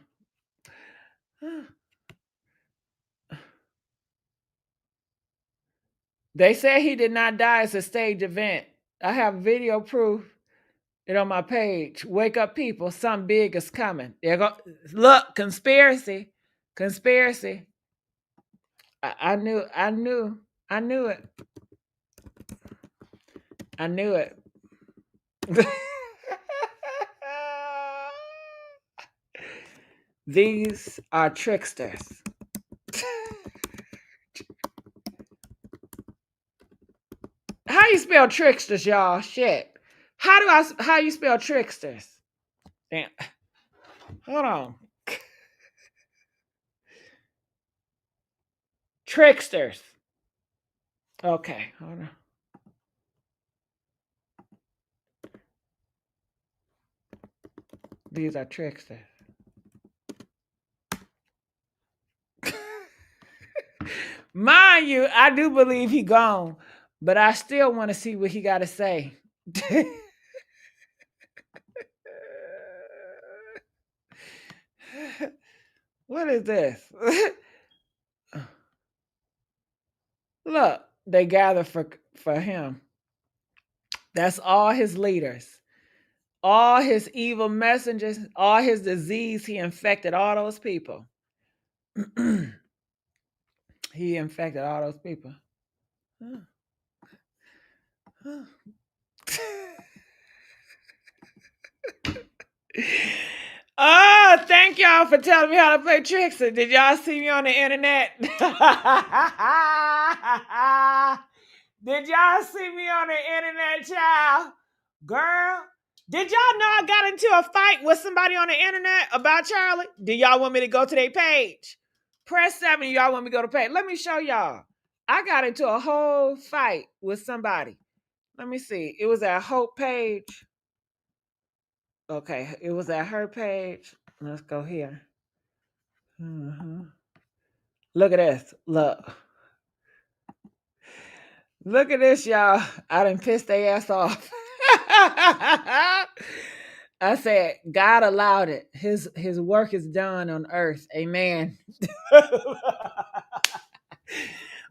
They say he did not die as a stage event. I have video proof. It on my page. Wake up, people! Something big is coming. There go. Look, conspiracy. I knew it. I knew it. These are tricksters. How you spell tricksters, y'all? Shit. How you spell tricksters? Damn. Hold on. Tricksters. Okay, hold on. These are tricksters. Mind you, I do believe he gone, but I still want to see what he got to say. What is this? Look, they gather for him. That's all his leaders, all his evil messengers, all his disease. He infected all those people. He infected all those people. Oh, thank y'all for telling me how to play Trickster. Did y'all see me on the internet? Did y'all see me on the internet, child? Girl, did y'all know I got into a fight with somebody on the internet about Charlie? Do y'all want me to go to their page? Press 7, y'all want me to go to page. Let me show y'all. I got into a whole fight with somebody. Let me see. It was at Hope page. Okay, it was at her page. Let's go here. Look at this. Look. Look at this, y'all. I done pissed their ass off. I said, God allowed it. His work is done on earth. Amen.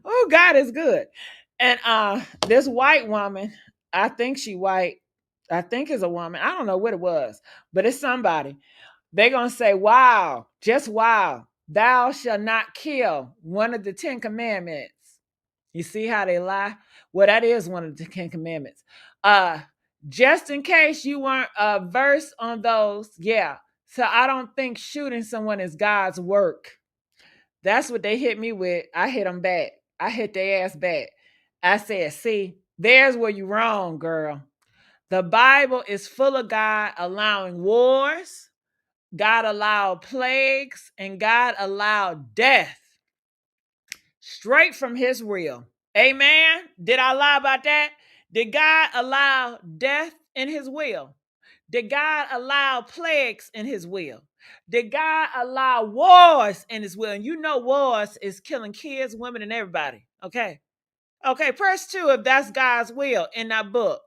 Oh, God is good. And this white woman, I think she white. I think is a woman. I don't know what it was, but it's somebody. They're going to say, wow, just wow, thou shalt not kill, one of the 10 commandments. You see how they lie? Well, that is one of the 10 commandments. Just in case you weren't versed on those, yeah. So I don't think shooting someone is God's work. That's what they hit me with. I hit them back. I hit their ass back. I said, see, there's where you're wrong, girl. The Bible is full of God allowing wars. God allowed plagues, and God allowed death straight from his will. Amen. Did I lie about that? Did God allow death in his will? Did God allow plagues in his will? Did God allow wars in his will? And you know wars is killing kids, women, and everybody. Okay. Okay, press 2 if that's God's will in that book.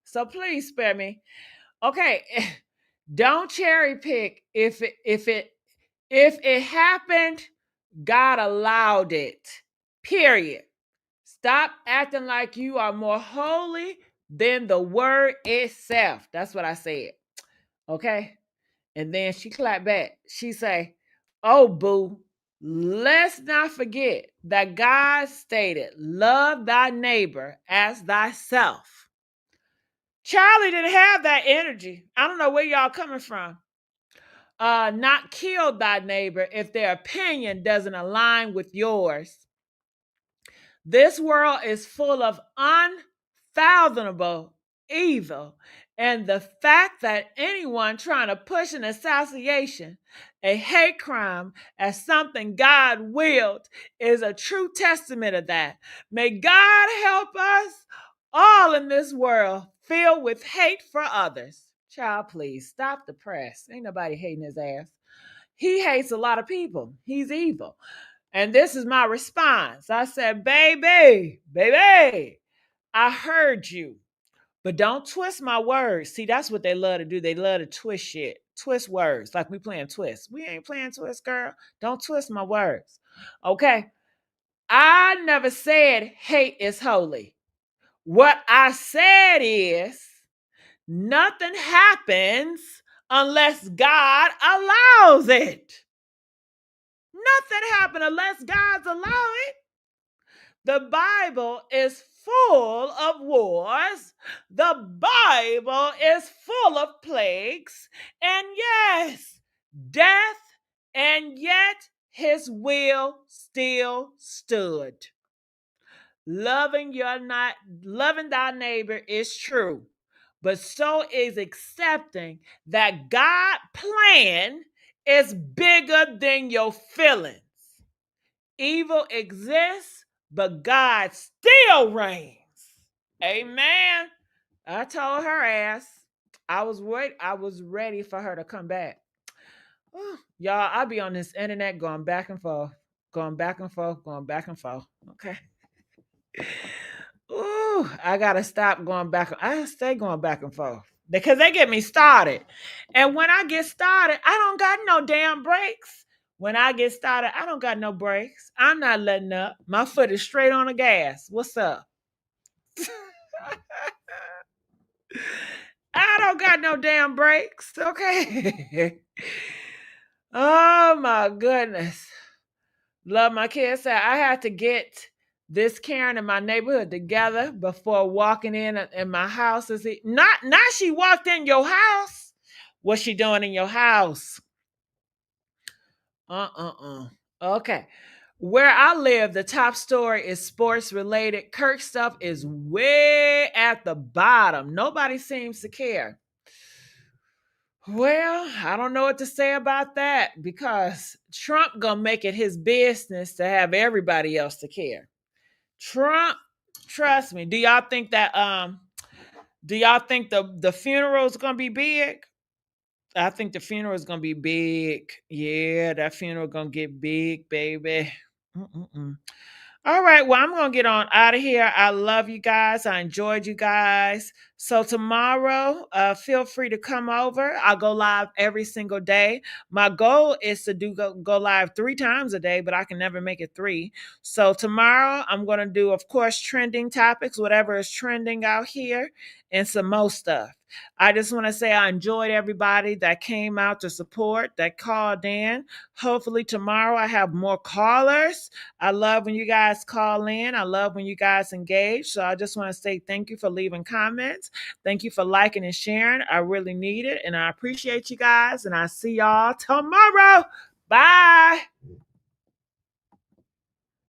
So please spare me. Okay. Don't cherry pick if it happened, God allowed it. Period. Stop acting like you are more holy than the word itself. That's what I said. Okay? And then she clapped back. She say, "Oh, boo, let's not forget that God stated, love thy neighbor as thyself." Charlie didn't have that energy. I don't know where y'all coming from. Not kill thy neighbor if their opinion doesn't align with yours. This world is full of unfathomable evil. And the fact that anyone trying to push an assassination, a hate crime, as something God willed is a true testament of that. May God help us all in this world filled with hate for others. Child, please stop the press. Ain't nobody hating his ass. He hates a lot of people. He's evil. And this is my response. I said, baby, I heard you, but don't twist my words. See, that's what they love to do. They love to twist shit, twist words like we playing twist. We ain't playing twist, girl. Don't twist my words. Okay. I never said hate is holy. What I said is nothing happens unless God allows it. Nothing happens unless God's allow it. The Bible is full of wars. The Bible is full of plagues. And yes, death, and yet his will still stood. Loving thy neighbor is true, but so is accepting that God's plan is bigger than your feelings. Evil exists, but God still reigns. Amen. I told her ass I was ready for her to come back. Y'all, I be on this internet going back and forth, going back and forth, going back and forth. Okay. Ooh, I gotta stop going back. I stay going back and forth because they get me started. And when I get started, I don't got no damn brakes. When I get started, I don't got no brakes. I'm not letting up. My foot is straight on the gas. What's up? I don't got no damn brakes. Okay. Oh my goodness. Love my kids. Said I had to get this Karen in my neighborhood together before walking in my house. Is it not she walked in your house? What's she doing in your house? Okay. Where I live, the top story is sports related. Kirk stuff is way at the bottom. Nobody seems to care. Well, I don't know what to say about that because Trump gonna make it his business to have everybody else to care. Trump, trust me. Do y'all think the funeral is gonna be big? I think the funeral is gonna be big. Yeah, that funeral gonna get big, baby. Mm-mm-mm. All right, well, I'm going to get on out of here. I love you guys. I enjoyed you guys. So tomorrow, feel free to come over. I'll go live every single day. My goal is to go live 3 times a day, but I can never make it 3. So tomorrow, I'm going to do, of course, trending topics, whatever is trending out here, and some more stuff. I just want to say I enjoyed everybody that came out to support, that called in. Hopefully tomorrow I have more callers. I love when you guys call in. I love when you guys engage. So I just want to say thank you for leaving comments. Thank you for liking and sharing. I really need it. And I appreciate you guys. And I see y'all tomorrow. Bye.